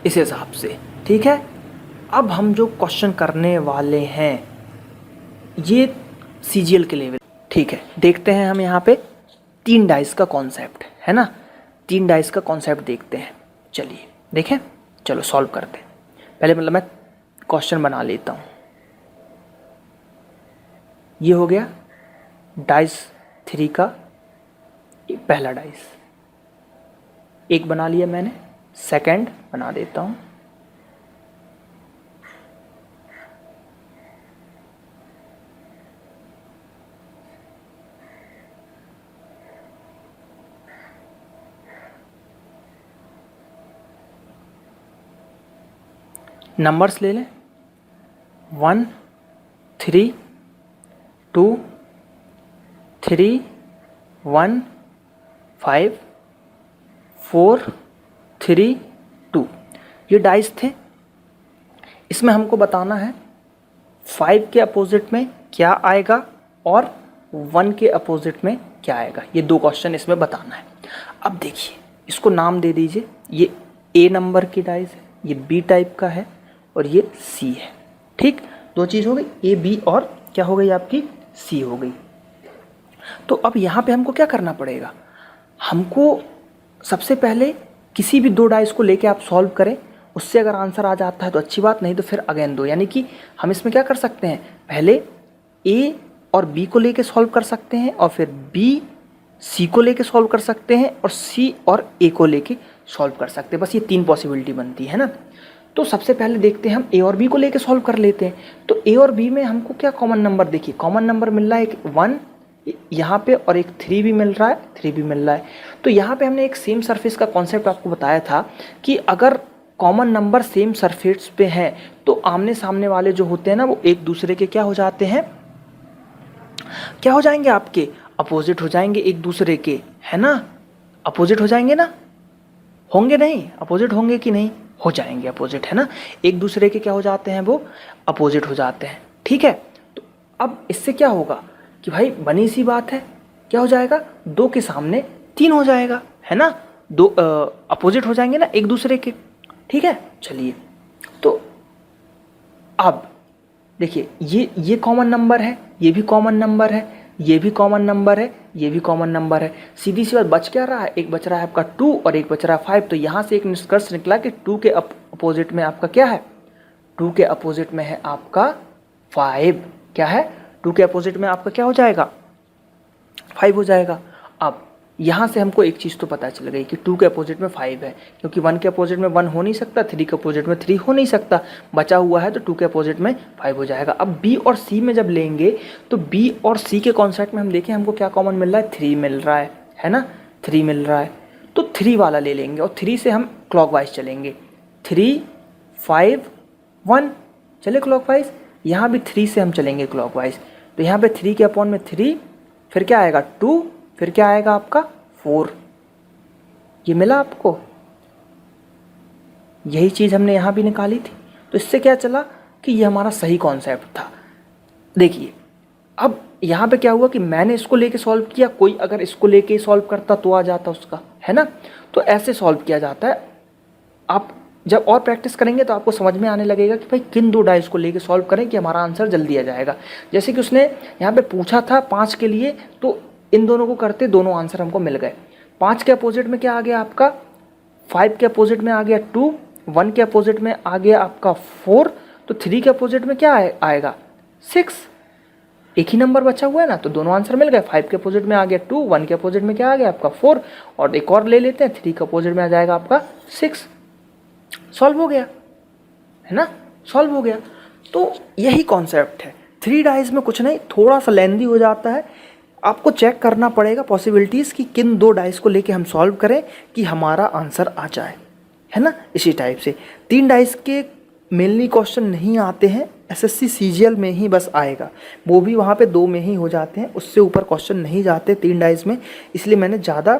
इस हिसाब से। ठीक है, अब हम जो क्वेश्चन करने वाले हैं ये सीजीएल के लेवल, ठीक है। देखते हैं हम यहाँ पे 3 डाइस का कॉन्सेप्ट, है ना, 3 डाइस का कॉन्सेप्ट देखते हैं। चलिए देखें, चलो सॉल्व करते हैं। पहले मतलब मैं क्वेश्चन बना लेता हूँ। ये हो गया डाइस 3 का पहला डाइस, एक बना लिया मैंने, सेकंड बना देता हूँ। नंबर्स ले लें, 1 3 2 3 1 5 4 3 2। ये डाइस थे। इसमें हमको बताना है 5 के अपोजिट में क्या आएगा और 1 के अपोजिट में क्या आएगा। ये 2 क्वेश्चन इसमें बताना है। अब देखिए, इसको नाम दे दीजिए, ये ए नंबर की डाइस है, ये बी टाइप का है और ये सी है। ठीक, 2 चीज़ हो गई, ए बी और क्या हो गई आपकी सी हो गई। तो अब यहाँ पे हमको क्या करना पड़ेगा, हमको सबसे पहले किसी भी 2 डाइस को लेके आप सॉल्व करें, उससे अगर आंसर आ जाता है तो अच्छी बात, नहीं तो फिर अगेन 2। यानी कि हम इसमें क्या कर सकते हैं, पहले ए और बी को लेके सॉल्व कर सकते हैं और फिर बी सी को लेके सॉल्व कर सकते हैं और सी और ए को लेके सॉल्व कर सकते हैं। बस ये 3 पॉसिबिलिटी बनती है ना। तो सबसे पहले देखते हैं हम ए और बी को लेके सॉल्व कर लेते हैं। तो ए और बी में हमको क्या कॉमन नंबर, देखिए कॉमन नंबर मिल रहा है एक 1 यहाँ पे और एक 3 भी मिल रहा है, 3 भी मिल रहा है। तो यहाँ पे हमने एक सेम सरफेस का कॉन्सेप्ट आपको बताया था कि अगर कॉमन नंबर सेम सरफेस पे हैं तो आमने सामने वाले जो होते हैं ना, वो एक दूसरे के क्या हो जाते हैं, क्या हो जाएंगे आपके अपोजिट हो जाएंगे एक दूसरे के, है ना, अपोजिट हो जाएंगे ना, होंगे नहीं, अपोजिट होंगे कि नहीं, हो जाएंगे अपोजिट, है ना, एक दूसरे के क्या हो जाते हैं, वो अपोजिट हो जाते हैं। ठीक है, तो अब इससे क्या होगा कि भाई बनी सी बात है, क्या हो जाएगा, 2 के सामने 3 हो जाएगा, है ना, 2 अपोजिट हो जाएंगे ना एक दूसरे के। ठीक है, चलिए तो अब देखिए ये कॉमन नंबर है, ये भी कॉमन नंबर है, ये भी कॉमन नंबर है, ये भी कॉमन नंबर है। सीधी सी बात, बच क्या रहा है, एक बच रहा है आपका 2 और एक बच रहा है 5। तो यहाँ से एक निष्कर्ष निकला कि 2 के अपोजिट में आपका क्या है, 2 के अपोजिट में है आपका 5। क्या है, 2 के अपोजिट में आपका क्या हो जाएगा, 5 हो जाएगा। अब यहाँ से हमको एक चीज़ तो पता चल गई कि 2 के अपोजिट में 5 है, क्योंकि 1 के अपोजिट में 1 हो नहीं सकता, 3 के अपोजिट में 3 हो नहीं सकता, बचा हुआ है तो 2 के अपोजिट में 5 हो जाएगा। अब बी और सी में जब लेंगे तो बी और सी के कॉन्सेप्ट में हम देखें हमको क्या कॉमन मिल रहा है, 3 मिल रहा है ना, 3 मिल रहा है। तो 3 वाला ले लेंगे और 3 से हम क्लॉकवाइज चलेंगे, 3 5 1 चले क्लॉकवाइज। यहाँ भी 3 से हम चलेंगे क्लॉकवाइज, तो यहाँ पे 3 के अपॉन में 3, फिर क्या आएगा 2 फिर क्या आएगा आपका 4। ये मिला आपको, यही चीज़ हमने यहाँ भी निकाली थी। तो इससे क्या चला कि ये हमारा सही कॉन्सेप्ट था। देखिए अब यहाँ पे क्या हुआ कि मैंने इसको लेके सॉल्व किया, कोई अगर इसको लेके सॉल्व करता तो आ जाता उसका, है ना। तो ऐसे सॉल्व किया जाता है। आप जब और प्रैक्टिस करेंगे तो आपको समझ में आने लगेगा कि भाई किन 2 डाइस को लेके सॉल्व करें कि हमारा आंसर जल्दी आ जाएगा। जैसे कि उसने यहाँ पे पूछा था 5 के लिए, तो इन दोनों को करते दोनों आंसर हमको मिल गए। 5 के अपोजिट में क्या आ गया आपका 5 के अपोजिट में आ गया 2, 1 के अपोजिट में आ गया आपका 4, तो 3 के अपोजिट में क्या आएगा 6। एक ही नंबर बचा हुआ है ना, तो दोनों आंसर मिल गए। 5 के अपोजिट में आ गया 2, 1 के अपोजिट में क्या आ गया आपका 4, और एक और ले लेते हैं 3 के अपोजिट में आ जाएगा आपका 6। सॉल्व हो गया, है ना, सॉल्व हो गया। तो यही कॉन्सेप्ट है। 3 डाइज में कुछ नहीं, थोड़ा सा लेंदी हो जाता है, आपको चेक करना पड़ेगा पॉसिबिलिटीज़ कि किन 2 डाइस को लेके हम सॉल्व करें कि हमारा आंसर आ जाए, है ना। इसी टाइप से 3 डाइस के मेनली क्वेश्चन नहीं आते हैं, एसएससी सीजीएल में ही बस आएगा, वो भी वहाँ पे 2 में ही हो जाते हैं, उससे ऊपर क्वेश्चन नहीं जाते 3 डाइस में। इसलिए मैंने ज़्यादा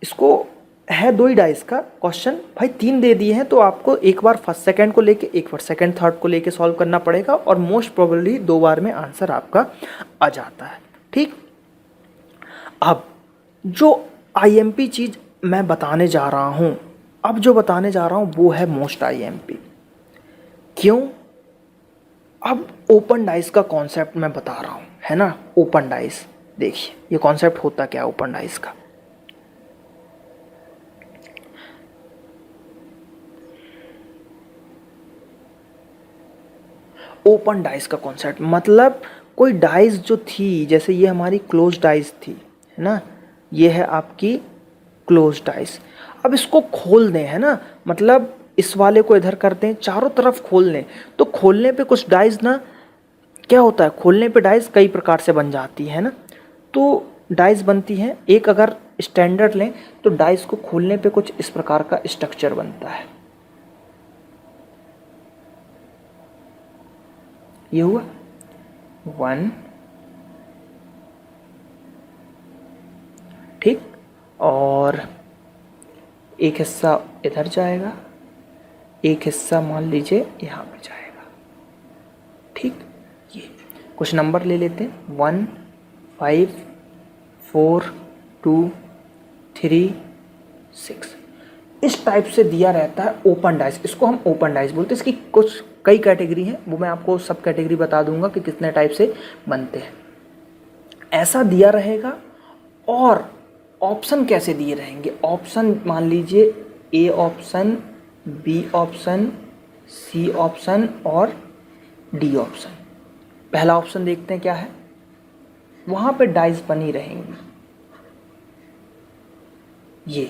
इसको है 2 ही डाइस का क्वेश्चन भाई 3 दे दिए हैं, तो आपको एक बार फर्स्ट सेकंड को लेके, एक बार सेकंड थर्ड को लेके सॉल्व करना पड़ेगा, और मोस्ट प्रोबेबली 2 बार में आंसर आपका आ जाता है। ठीक, अब जो आईएमपी चीज़ मैं बताने जा रहा हूँ, अब जो बताने जा रहा हूँ वो है मोस्ट आईएमपी। क्यों? अब ओपन डाइस का कॉन्सेप्ट मैं बता रहा हूँ, है ना। ओपन डाइस, देखिए ये कॉन्सेप्ट होता क्या है ओपन डाइस का। ओपन डाइस का कॉन्सेप्ट मतलब कोई डाइस जो थी, जैसे ये हमारी क्लोज डाइस थी, है ना, ये है आपकी क्लोज डाइस। अब इसको खोल दें, है ना, मतलब इस वाले को इधर कर दें, चारों तरफ खोल लें, तो खोलने पे कुछ डाइस ना क्या होता है, खोलने पे डाइस कई प्रकार से बन जाती है ना। तो डाइस बनती हैं, एक अगर स्टैंडर्ड लें तो डाइस को खोलने पे कुछ इस प्रकार का स्ट्रक्चर बनता है। ये हुआ 1, ठीक, और एक हिस्सा इधर जाएगा, एक हिस्सा मान लीजिए यहाँ पे जाएगा। ठीक, ये कुछ नंबर ले लेते हैं 1, 5, 4, 2, 3, 6। इस टाइप से दिया रहता है ओपन डाइस, इसको हम ओपन डाइस बोलते हैं। इसकी कुछ कई कैटेगरी हैं, वो मैं आपको सब कैटेगरी बता दूंगा कि कितने टाइप से बनते हैं। ऐसा दिया रहेगा, और ऑप्शन कैसे दिए रहेंगे, ऑप्शन मान लीजिए A option, B option, C option और डी ऑप्शन। पहला ऑप्शन देखते हैं क्या है, वहाँ पे डाइस बनी रहेंगी, ये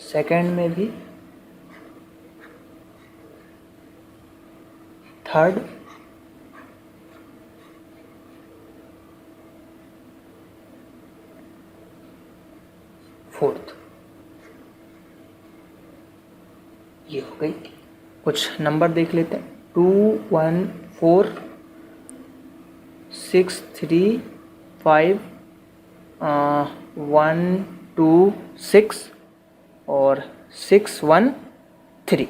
सेकंड में भी, थर्ड, फोर्थ, ये हो गई। कुछ नंबर देख लेते हैं 2, 1, 4, 6, 3, 5, 1, 2, 6 और 6, 1, 3।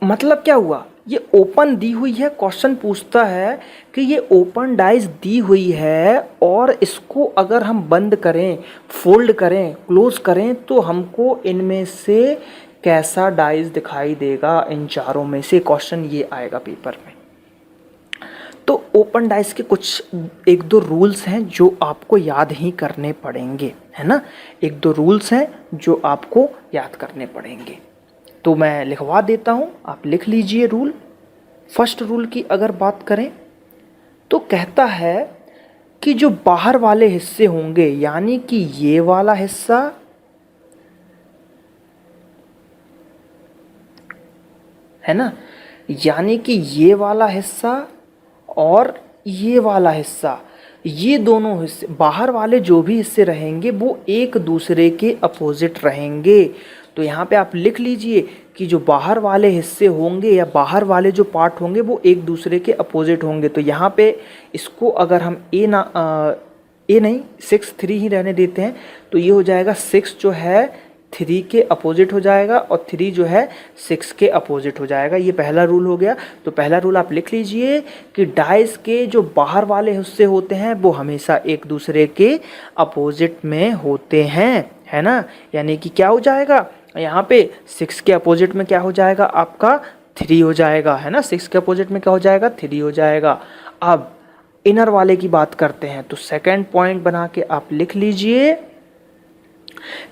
मतलब क्या हुआ, ये ओपन दी हुई है, क्वेश्चन पूछता है कि ये ओपन डाइस दी हुई है, और इसको अगर हम बंद करें, फोल्ड करें, क्लोज करें, तो हमको इनमें से कैसा डाइस दिखाई देगा, इन चारों में से क्वेश्चन ये आएगा पेपर में। तो ओपन डाइस के कुछ 1-2 रूल्स हैं जो आपको याद ही करने पड़ेंगे, है ना। 1-2 रूल्स हैं जो आपको याद करने पड़ेंगे, तो मैं लिखवा देता हूँ, आप लिख लीजिए रूल। फर्स्ट रूल की अगर बात करें तो कहता है कि जो बाहर वाले हिस्से होंगे, यानी कि ये वाला हिस्सा, है ना, यानी कि ये वाला हिस्सा और ये वाला हिस्सा, ये दोनों हिस्से, बाहर वाले जो भी हिस्से रहेंगे वो एक दूसरे के अपोजिट रहेंगे। तो यहाँ पे आप लिख लीजिए कि जो बाहर वाले हिस्से होंगे या बाहर वाले जो पार्ट होंगे वो एक दूसरे के अपोजिट होंगे। तो यहाँ पे इसको अगर हम ये नहीं, 6 3 ही रहने देते हैं, तो ये हो जाएगा 6 जो है 3 के अपोजिट हो जाएगा और 3 जो है 6 के अपोजिट हो जाएगा। ये पहला रूल हो गया। तो पहला रूल आप लिख लीजिए कि डाइस के जो बाहर वाले हिस्से होते हैं वो हमेशा एक दूसरे के अपोजिट में होते हैं, है ना। यानी कि क्या हो जाएगा यहाँ पे 6 के अपोजिट में क्या हो जाएगा आपका 3 हो जाएगा, है ना। 6 के अपोजिट में क्या हो जाएगा 3 हो जाएगा। अब इनर वाले की बात करते हैं, तो सेकंड पॉइंट बना के आप लिख लीजिए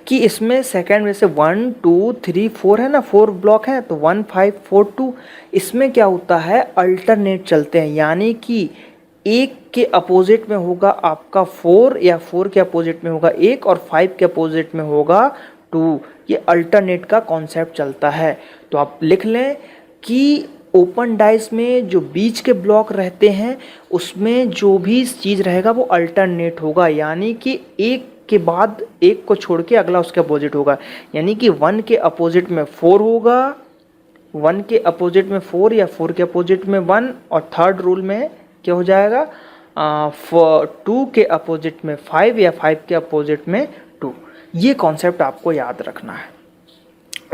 कि इसमें सेकंड में से 1 2 3 4 है ना, 4 ब्लॉक हैं, तो 1 5 4 2 इसमें क्या होता है अल्टरनेट चलते हैं, यानी कि एक के अपोजिट में होगा आपका 4 या 4 के अपोजिट में होगा 1 और 5 के अपोजिट में होगा 2। ये अल्टरनेट का कॉन्सेप्ट चलता है। तो आप लिख लें कि ओपन डाइस में जो बीच के ब्लॉक रहते हैं उसमें जो भी चीज़ रहेगा वो अल्टरनेट होगा, यानी कि एक के बाद एक को छोड़ के अगला उसके अपोजिट होगा। यानी कि 1 के अपोजिट में 4 होगा, 1 के अपोजिट में 4 या 4 के अपोजिट में 1, और थर्ड रूल में क्या हो जाएगा 2 के अपोजिट में 5 या 5 के अपोजिट में 2। ये कॉन्सेप्ट आपको याद रखना है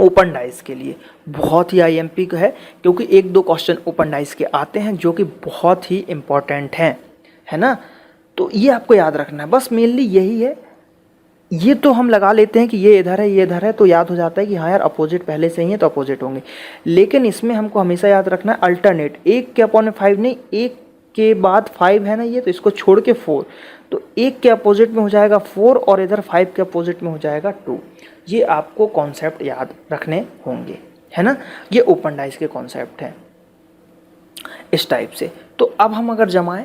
ओपन डाइस के लिए। बहुत ही आईएमपी का है, क्योंकि 1-2 क्वेश्चन ओपन डाइस के आते हैं जो कि बहुत ही इम्पोर्टेंट हैं, है ना। तो ये आपको याद रखना है, बस मेनली यही है। ये तो हम लगा लेते हैं कि ये इधर है ये इधर है, तो याद हो जाता है कि हाँ यार अपोजिट पहले से ही है तो अपोजिट होंगे। लेकिन इसमें हमको हमेशा याद रखना है अल्टरनेट, 1 के अपॉन 5 नहीं, 1 के बाद 5 है ना ये, तो इसको छोड़ के 4, तो 1 के अपोजिट में हो जाएगा 4 और इधर 5 के अपोजिट में हो जाएगा 2। ये आपको कॉन्सेप्ट याद रखने होंगे, है ना। ये ओपन डाइस के कॉन्सेप्ट हैं इस टाइप से। तो अब हम अगर जमाएं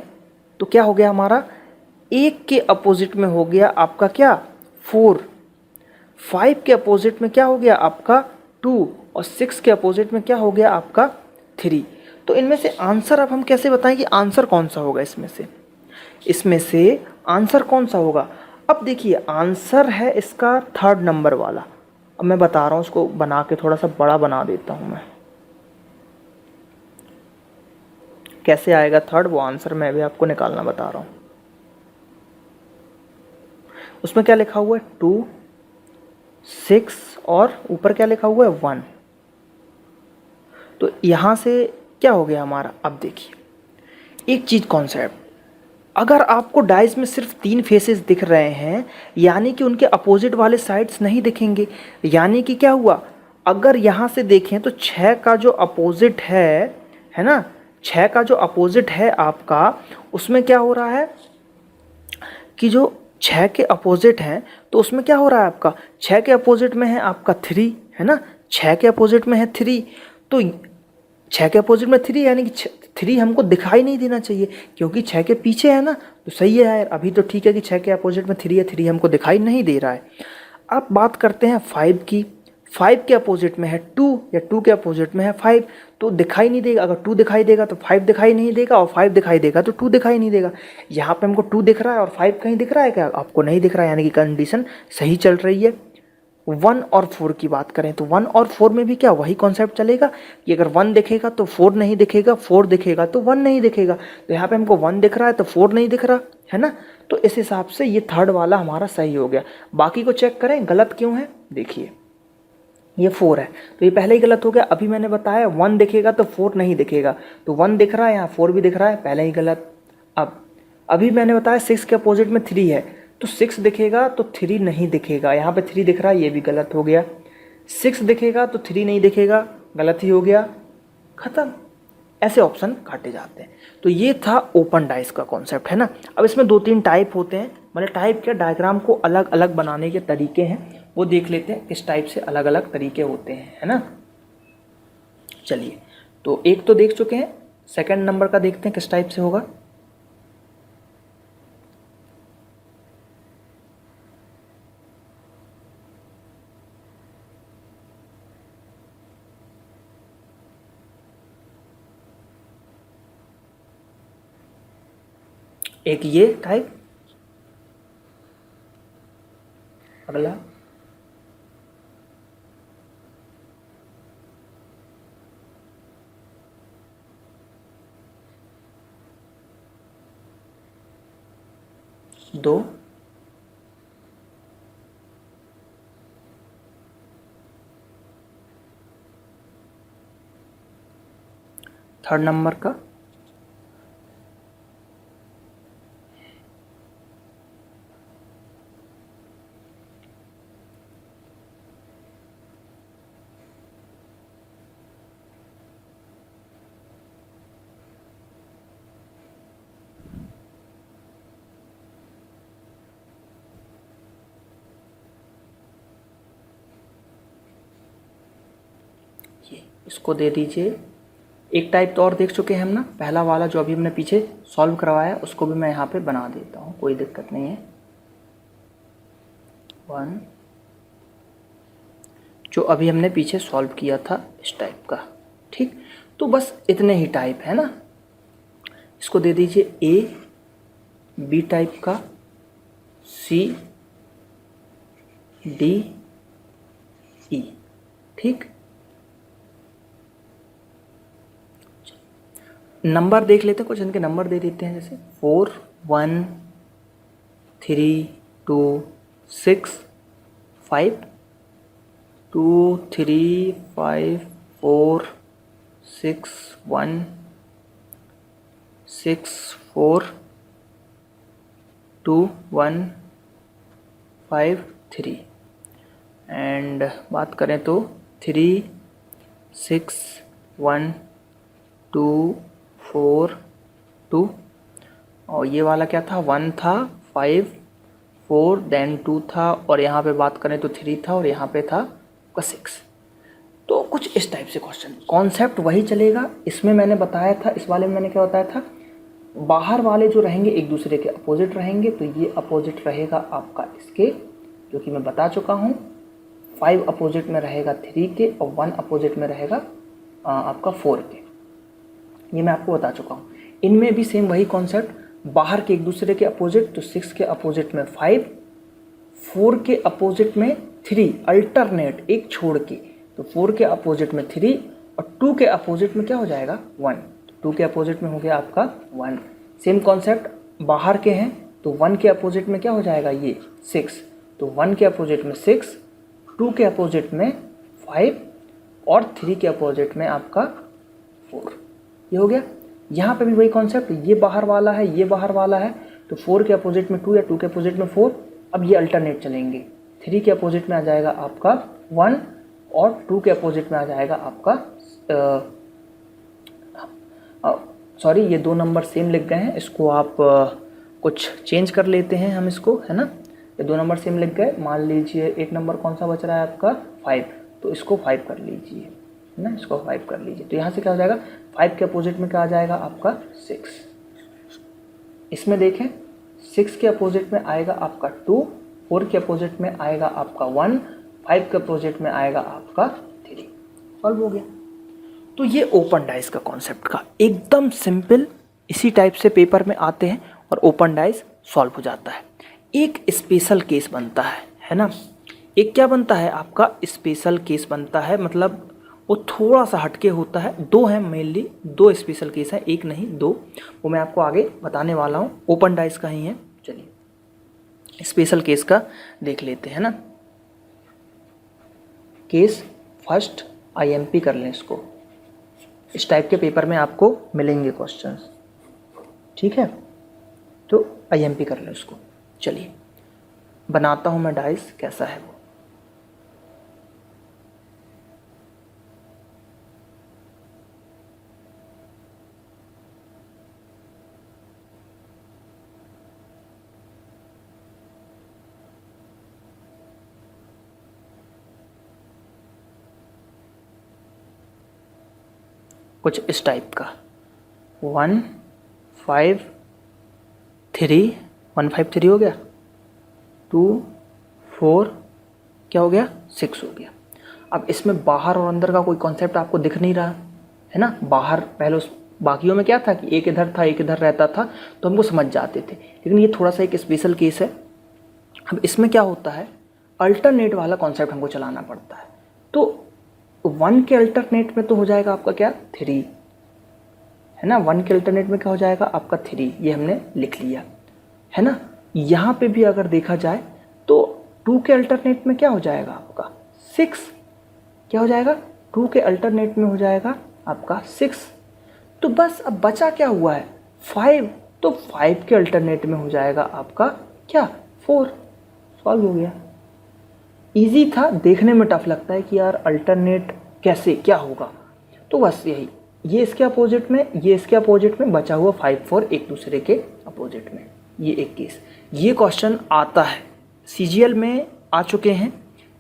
तो क्या हो गया हमारा, 1 के अपोजिट में हो गया आपका क्या 4, 5 के अपोजिट में क्या हो गया आपका 2 और 6 के अपोजिट में क्या हो गया आपका 3। तो इनमें से आंसर अब हम कैसे बताएं कि आंसर कौन सा होगा इसमें से आंसर कौन सा होगा। अब देखिए आंसर है इसका थर्ड नंबर वाला। अब मैं बता रहा हूँ, उसको बना के थोड़ा सा बड़ा बना देता हूँ मैं, कैसे आएगा थर्ड वो आंसर मैं भी आपको निकालना बता रहा हूँ। उसमें क्या लिखा हुआ है 2 6 और ऊपर क्या लिखा हुआ है 1। तो यहाँ से क्या हो गया हमारा, अब देखिए एक चीज़ कॉन्सेप्ट, अगर आपको डाइस में सिर्फ 3 फेसेस दिख रहे हैं यानी कि उनके अपोजिट वाले साइड्स नहीं दिखेंगे। यानी कि क्या हुआ, अगर यहाँ से देखें तो 6 का जो अपोजिट है ना, 6 का जो अपोजिट है आपका, उसमें क्या हो रहा है कि जो 6 के अपोजिट हैं तो उसमें क्या हो रहा है आपका 6 के अपोजिट में है आपका 3, है ना। 6 के अपोजिट में है 3, तो 6 के अपोजिट में 3 यानी कि 3 हमको दिखाई नहीं देना चाहिए, क्योंकि 6 के पीछे है ना। तो सही है यार, अभी तो ठीक है कि 6 के अपोजिट में 3 है, 3 हमको दिखाई नहीं दे रहा है। अब बात करते हैं 5 की। 5 के अपोजिट में है 2 या 2 के अपोजिट में है 5, तो दिखाई नहीं देगा। अगर 2 दिखाई देगा तो 5 दिखाई नहीं देगा, और 5 दिखाई देगा तो 2 दिखाई नहीं देगा। यहाँ पे हमको 2 दिख रहा है और 5 कहीं दिख रहा है क्या, आपको नहीं दिख रहा है, यानी कि कंडीशन सही चल रही है। 1 और 4 की बात करें तो 1 और 4 में भी क्या वही कॉन्सेप्ट चलेगा कि अगर 1 दिखेगा तो 4 नहीं दिखेगा, 4 दिखेगा तो 1 नहीं दिखेगा। तो यहाँ पे हमको 1 दिख रहा है तो 4 नहीं दिख रहा है ना। तो इस हिसाब से ये थर्ड वाला हमारा सही हो गया। बाकी को चेक करें गलत क्यों है, देखिए ये 4 है तो ये पहले ही गलत हो गया। अभी मैंने बताया 1 दिखेगा तो 4 नहीं दिखेगा, तो 1 दिख रहा है यहाँ 4 भी दिख रहा है, पहले ही गलत। अब अभी मैंने बताया 6 के अपोजिट में 3 है, तो 6 दिखेगा तो 3 नहीं दिखेगा, यहाँ पे 3 दिख रहा है, ये भी गलत हो गया। 6 दिखेगा तो 3 नहीं दिखेगा, गलत ही हो गया, ख़त्म। ऐसे ऑप्शन काटे जाते हैं। तो ये था ओपन डाइस का कॉन्सेप्ट, है ना। अब इसमें 2-3 टाइप होते हैं, मतलब टाइप क्या, डायग्राम को अलग अलग बनाने के तरीके हैं, वो देख लेते हैं किस टाइप से अलग अलग तरीके होते हैं, है ना। चलिए, तो एक तो देख चुके हैं, सेकंड नंबर का देखते हैं किस टाइप से होगा। एक ये टाइप, अगला दो, थर्ड नंबर का ये, इसको दे दीजिए। एक टाइप तो और देख चुके हैं हम ना, पहला वाला जो अभी हमने पीछे सॉल्व करवाया उसको भी मैं यहाँ पे बना देता हूँ, कोई दिक्कत नहीं है। 1 जो अभी हमने पीछे सॉल्व किया था इस टाइप का, ठीक। तो बस इतने ही टाइप है ना। इसको दे दीजिए ए बी टाइप का, सी डी ई, ठीक। नंबर देख लेते हैं, कुछ इनके नंबर दे देते हैं, जैसे 4 1 3 2 6 5 2 3 5 4 6 1 6 4 2 1 5 3 एंड बात करें तो 3 6 1 2 4 2 और ये वाला क्या था, 1 था, 5 4 देन 2 था, और यहाँ पे बात करें तो 3 था, और यहाँ पे था 6। तो कुछ इस टाइप से क्वेश्चन, कॉन्सेप्ट वही चलेगा। इसमें मैंने बताया था, इस वाले में मैंने क्या बताया था, बाहर वाले जो रहेंगे एक दूसरे के अपोजिट रहेंगे, तो ये अपोजिट रहेगा आपका इसके, जो कि मैं बता चुका हूँ। 5 अपोजिट में रहेगा 3 के, और 1 अपोजिट में रहेगा आपका 4 के, ये मैं आपको बता चुका हूँ। इनमें भी सेम वही कॉन्सेप्ट, बाहर के एक दूसरे के अपोजिट, तो 6 के अपोजिट में 5, 4 के अपोजिट में 3, अल्टरनेट एक छोड़ के, तो 4 के अपोजिट में 3, और 2 के अपोजिट में क्या हो जाएगा 1, 2 के अपोजिट में हो गया आपका 1। सेम कॉन्सेप्ट, बाहर के हैं तो 1 के अपोजिट में क्या हो जाएगा ये 6, तो 1 के अपोजिट में 6, 2 के अपोजिट में 5, और 3 के अपोजिट में आपका 4, ये हो गया। यहाँ पे भी वही कॉन्सेप्ट, ये बाहर वाला है, ये बाहर वाला है, तो 4 के अपोजिट में 2 या 2 के अपोजिट में 4, अब ये अल्टरनेट चलेंगे, 3 के अपोजिट में आ जाएगा आपका 1, और 2 के अपोजिट में आ जाएगा आपका सॉरी ये 2 नंबर सेम लिख गए हैं, इसको आप कुछ चेंज कर लेते हैं हम इसको, है ना। ये 2 नंबर सेम लिख गए, मान लीजिए एक नंबर कौन सा बच रहा है आपका 5, तो इसको 5 कर लीजिए, है ना, इसको 5 कर लीजिए। तो यहाँ से क्या हो जाएगा, 5 के अपोजिट में क्या आ जाएगा आपका 6। इसमें देखें 6 के अपोजिट में आएगा आपका 2, 4 के अपोजिट में आएगा आपका 1, 5 के अपोजिट में आएगा आपका 3। सॉल्व हो गया। तो ये ओपन डाइस का कॉन्सेप्ट का एकदम सिंपल, इसी टाइप से पेपर में आते हैं और ओपन डाइस सॉल्व हो जाता है। एक स्पेशल केस बनता है ना। एक क्या बनता है आपका स्पेशल केस बनता है, मतलब वो थोड़ा सा हटके होता है। 2 हैं मेनली, 2 स्पेशल केस है, एक नहीं 2, वो मैं आपको आगे बताने वाला हूँ, ओपन डाइस का ही है। चलिए स्पेशल केस का देख लेते हैं ना। केस फर्स्ट IMP कर लें इसको, इस टाइप के पेपर में आपको मिलेंगे क्वेश्चंस, ठीक है। तो IMP कर लें इसको। चलिए बनाता हूँ मैं डाइस, कैसा है वो। कुछ इस टाइप का 1 5 3 1 5 3 हो गया, 2 4 क्या हो गया 6 हो गया। अब इसमें बाहर और अंदर का कोई कॉन्सेप्ट आपको दिख नहीं रहा है ना। बाहर पहले उस बाकियों में क्या था कि एक इधर था एक इधर रहता था, तो हमको समझ जाते थे, लेकिन ये थोड़ा सा एक स्पेशल केस है। अब इसमें क्या होता है, अल्टरनेट वाला कॉन्सेप्ट हमको चलाना पड़ता है। तो 1 के अल्टरनेट में तो हो जाएगा आपका क्या 3, है ना। 1 के अल्टरनेट में क्या हो जाएगा आपका 3, ये हमने लिख लिया, है ना। यहाँ पे भी अगर देखा जाए तो 2 के अल्टरनेट में क्या हो जाएगा आपका 6, क्या हो जाएगा 2 के अल्टरनेट में हो जाएगा आपका 6। तो बस अब बचा क्या हुआ है 5, तो 5 के अल्टरनेट में हो जाएगा आपका क्या 4। सॉल्व हो गया। इजी था, देखने में टफ लगता है कि यार अल्टरनेट कैसे क्या होगा, तो बस यही, ये इसके अपोजिट में, ये इसके अपोजिट में, बचा हुआ 5 4 एक दूसरे के अपोजिट में। ये एक केस, ये क्वेश्चन आता है सीजीएल में, आ चुके हैं,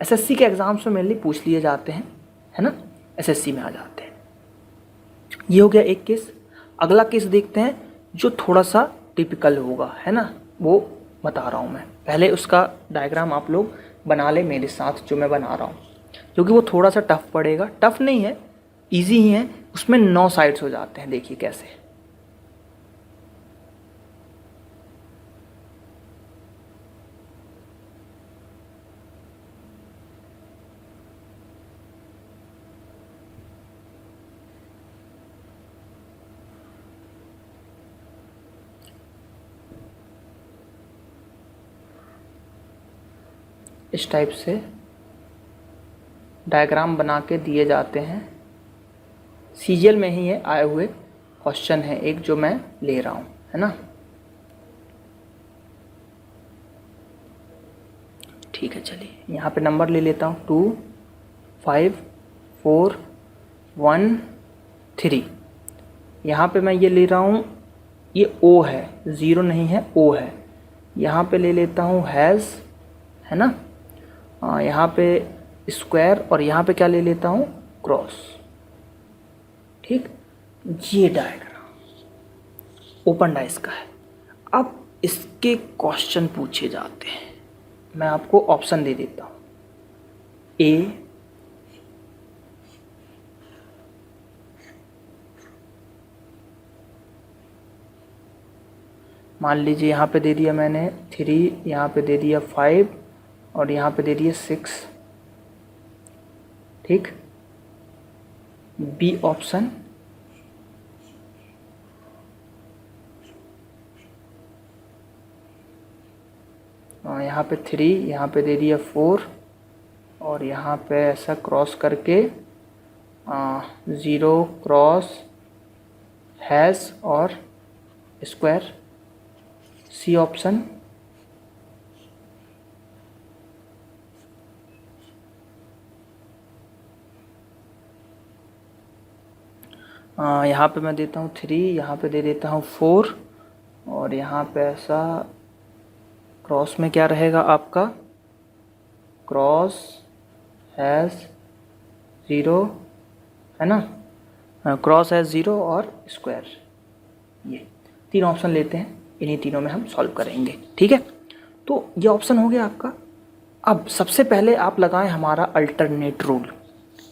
एसएससी के एग्जाम्स में मेनली पूछ लिए जाते हैं, है ना, एसएससी में आ जाते हैं। ये हो गया एक केस। अगला केस देखते हैं जो थोड़ा सा टिपिकल होगा, है ना, वो बता रहा हूँ मैं। पहले उसका डायग्राम आप लोग बना ले मेरे साथ जो मैं बना रहा हूँ, क्योंकि वो थोड़ा सा टफ पड़ेगा। टफ नहीं है, इजी ही है, उसमें 9 साइड्स हो जाते हैं। देखिए कैसे, इस टाइप से डायग्राम बना के दिए जाते हैं। सीजीएल में ही ये आए हुए क्वेश्चन है एक जो मैं ले रहा हूँ, है ना। ठीक है, चलिए यहाँ पे नंबर ले लेता हूँ 2 5 4 1 3। यहाँ पे मैं ये ले रहा हूँ, ये ओ है, 0 नहीं है, ओ है। यहाँ पे ले लेता हूँ हैज़, है ना, यहाँ पे स्क्वायर, और यहाँ पे क्या ले लेता हूँ क्रॉस। ठीक, ये डायग्राम ओपन डाइस का है। अब इसके क्वेश्चन पूछे जाते हैं, मैं आपको ऑप्शन दे देता हूँ। ए, मान लीजिए यहाँ पे दे दिया मैंने 3, यहाँ पे दे दिया 5, और यहाँ पे दे दिया 6। ठीक, बी ऑप्शन, यहाँ पे 3, यहाँ पे दे दिया 4, और यहाँ पे ऐसा क्रॉस करके 0 क्रॉस हैज़ और स्क्वायर, सी ऑप्शन। यहाँ पे मैं देता हूँ 3, यहाँ पे दे देता हूँ 4, और यहाँ पे ऐसा क्रॉस में क्या रहेगा आपका क्रॉस हैज़ 0, है ना, क्रॉस हैज़ 0 और स्क्वायर। ये 3 ऑप्शन लेते हैं, इन्हीं तीनों में हम सॉल्व करेंगे। ठीक है, तो ये ऑप्शन हो गया आपका। अब सबसे पहले आप लगाएं हमारा अल्टरनेट रूल।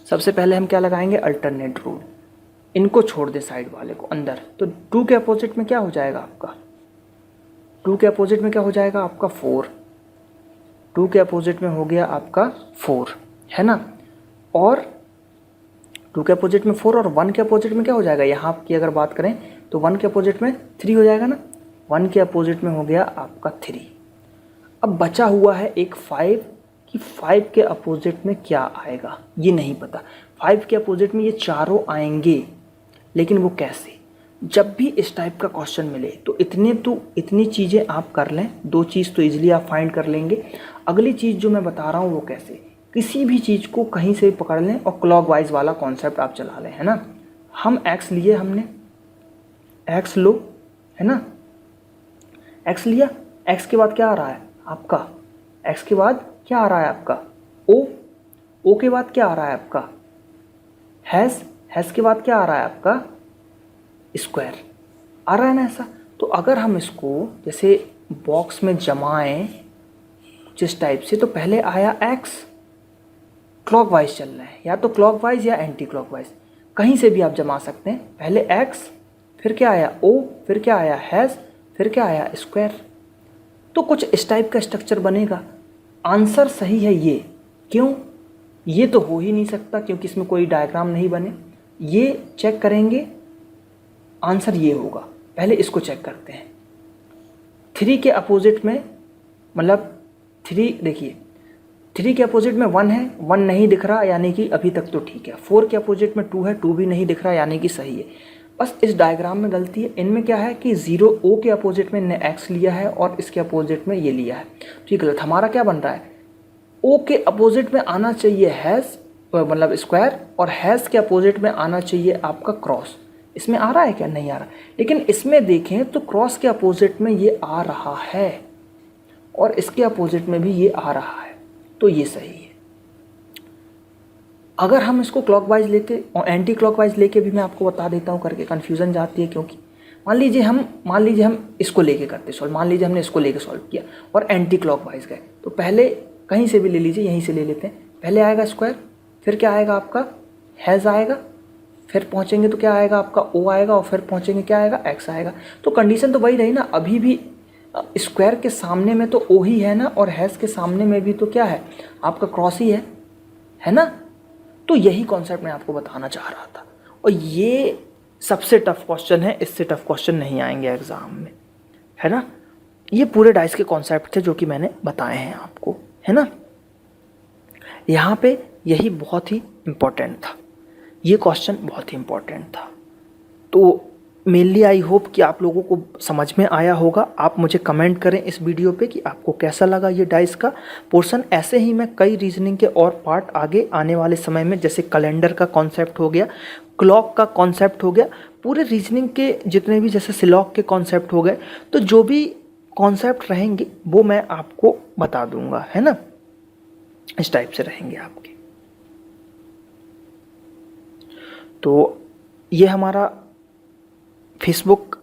सबसे पहले हम क्या लगाएंगे, अल्टरनेट रूल। इनको छोड़ दे साइड वाले को अंदर, तो 2 के अपोजिट में क्या हो जाएगा आपका, 2 के अपोजिट में क्या हो जाएगा आपका 4। 2 के अपोजिट में हो गया आपका 4, है ना, और 2 के अपोजिट में 4, और 1 के अपोजिट में क्या हो जाएगा, यहाँ की अगर बात करें तो 1 के अपोजिट में 3 हो जाएगा ना, 1 के अपोजिट में हो गया आपका 3। अब बचा हुआ है एक 5, कि 5 के अपोजिट में क्या आएगा ये नहीं पता। 5 के अपोजिट में ये चारों आएंगे, लेकिन वो कैसे। जब भी इस टाइप का क्वेश्चन मिले तो इतनी चीज़ें आप कर लें, 2 चीज़ तो इजीली आप फाइंड कर लेंगे। अगली चीज़ जो मैं बता रहा हूँ वो कैसे, किसी भी चीज़ को कहीं से पकड़ लें और क्लॉकवाइज वाला कॉन्सेप्ट आप चला लें, है ना। हम एक्स लिए, हमने एक्स लो, है ना, एक्स लिया, एक्स के बाद क्या आ रहा है आपका, एक्स के बाद क्या आ रहा है आपका ओ, ओ के बाद क्या आ रहा है आपका हैज़, हैज़ के बाद क्या आ रहा है आपका स्क्वायर, आ रहा है ना ऐसा। तो अगर हम इसको जैसे बॉक्स में जमाएं जिस टाइप से, तो पहले आया एक्स, क्लॉकवाइज चल रहा है, या तो क्लॉकवाइज या एंटी क्लॉकवाइज, कहीं से भी आप जमा सकते हैं। पहले एक्स, फिर क्या आया ओ, फिर क्या आया हैज़, फिर क्या आया स्क्वायर। तो कुछ इस टाइप का स्ट्रक्चर बनेगा। आंसर सही है ये, क्यों, ये तो हो ही नहीं सकता क्योंकि इसमें कोई डायग्राम नहीं बने। ये चेक करेंगे, आंसर ये होगा। पहले इसको चेक करते हैं। 3 के अपोजिट में, मतलब 3 देखिए, 3 के अपोजिट में 1 है, 1 नहीं दिख रहा यानी कि अभी तक तो ठीक है। 4 के अपोजिट में 2 है, 2 भी नहीं दिख रहा यानी कि सही है। बस इस डायग्राम में गलती है। इनमें क्या है कि 0 O के अपोजिट में इनने x लिया है और इसके अपोजिट में ये लिया है, तो ये गलत। हमारा क्या बन रहा है, O के अपोजिट में आना चाहिए हैश मतलब स्क्वायर, और हैश के अपोजिट में आना चाहिए आपका क्रॉस। इसमें आ रहा है क्या, नहीं आ रहा। लेकिन इसमें देखें तो क्रॉस के अपोजिट में ये आ रहा है और इसके अपोजिट में भी ये आ रहा है, तो ये सही है। अगर हम इसको क्लॉकवाइज लेके और एंटी क्लॉकवाइज लेके भी मैं आपको बता देता हूँ करके, कन्फ्यूज़न जाती है। क्योंकि मान लीजिए हम इसको लेके करते सॉल्व, मान लीजिए हमने इसको लेके सॉल्व किया और एंटी क्लॉकवाइज गए, तो पहले कहीं से भी ले लीजिए, यहीं से ले लेते हैं। पहले आएगा स्क्वायर, फिर क्या आएगा आपका हैज़ आएगा, फिर पहुँचेंगे तो क्या आएगा आपका O आएगा, और फिर पहुँचेंगे क्या आएगा X आएगा। तो कंडीशन तो वही रही ना, अभी भी स्क्वायर के सामने में तो O ही है ना, और हैज़ के सामने में भी तो क्या है आपका क्रॉस ही है ना। तो यही कॉन्सेप्ट मैं आपको बताना चाह रहा था, और ये सबसे टफ क्वेश्चन है, इससे टफ क्वेश्चन नहीं आएंगे एग्ज़ाम में, है ना। ये पूरे डाइस के कॉन्सेप्ट थे जो कि मैंने बताए हैं आपको, है ना। यहाँ पे यही बहुत ही इम्पोर्टेंट था, ये क्वेश्चन बहुत ही इम्पोर्टेंट था। तो मेनली आई होप कि आप लोगों को समझ में आया होगा। आप मुझे कमेंट करें इस वीडियो पे कि आपको कैसा लगा ये डाइस का पोर्शन। ऐसे ही मैं कई रीजनिंग के और पार्ट आगे आने वाले समय में, जैसे कैलेंडर का कॉन्सेप्ट हो गया, क्लॉक का कॉन्सेप्ट हो गया, पूरे रीजनिंग के जितने भी जैसे सिलॉक के कॉन्सेप्ट हो गए, तो जो भी कॉन्सेप्ट रहेंगे वो मैं आपको बता दूंगा, है ना। इस टाइप से रहेंगे आपके। तो ये हमारा फेसबुक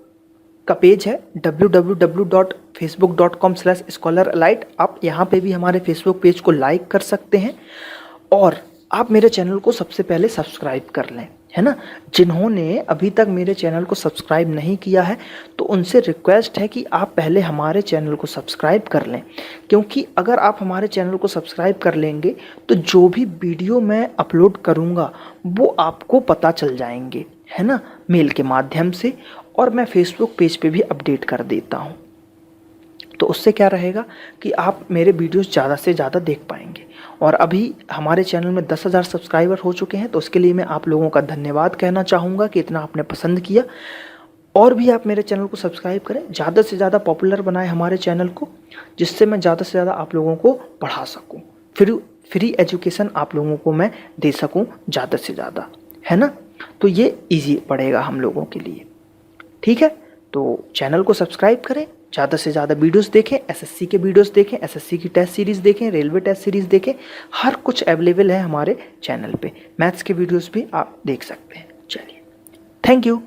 का पेज है www.facebook.com/scholaralite। आप यहाँ पे भी हमारे फेसबुक पेज को लाइक कर सकते हैं, और आप मेरे चैनल को सबसे पहले सब्सक्राइब कर लें, है ना। जिन्होंने अभी तक मेरे चैनल को सब्सक्राइब नहीं किया है तो उनसे रिक्वेस्ट है कि आप पहले हमारे चैनल को सब्सक्राइब कर लें, क्योंकि अगर आप हमारे चैनल को सब्सक्राइब कर लेंगे तो जो भी वीडियो मैं अपलोड करूँगा वो आपको पता चल जाएंगे, है ना, मेल के माध्यम से, और मैं फेसबुक पेज पे भी अपडेट कर देता हूँ। तो उससे क्या रहेगा कि आप मेरे वीडियोस ज़्यादा से ज़्यादा देख पाएंगे। और अभी हमारे चैनल में 10,000 सब्सक्राइबर हो चुके हैं, तो उसके लिए मैं आप लोगों का धन्यवाद कहना चाहूँगा कि इतना आपने पसंद किया। और भी आप मेरे चैनल को सब्सक्राइब करें, ज़्यादा से ज़्यादा पॉपुलर बनाएं हमारे चैनल को, जिससे मैं ज़्यादा से ज़्यादा आप लोगों को पढ़ा सकूँ, फ्री एजुकेशन आप लोगों को मैं दे सकूँ ज़्यादा से ज़्यादा, है ना। तो ये ईजी पड़ेगा हम लोगों के लिए, ठीक है। तो चैनल को सब्सक्राइब करें, ज़्यादा से ज़्यादा वीडियोस देखें, एसएससी के वीडियोस देखें, एसएससी की टेस्ट सीरीज़ देखें, रेलवे टेस्ट सीरीज़ देखें, हर कुछ अवेलेबल है हमारे चैनल पे। मैथ्स के वीडियोस भी आप देख सकते हैं। चलिए, थैंक यू।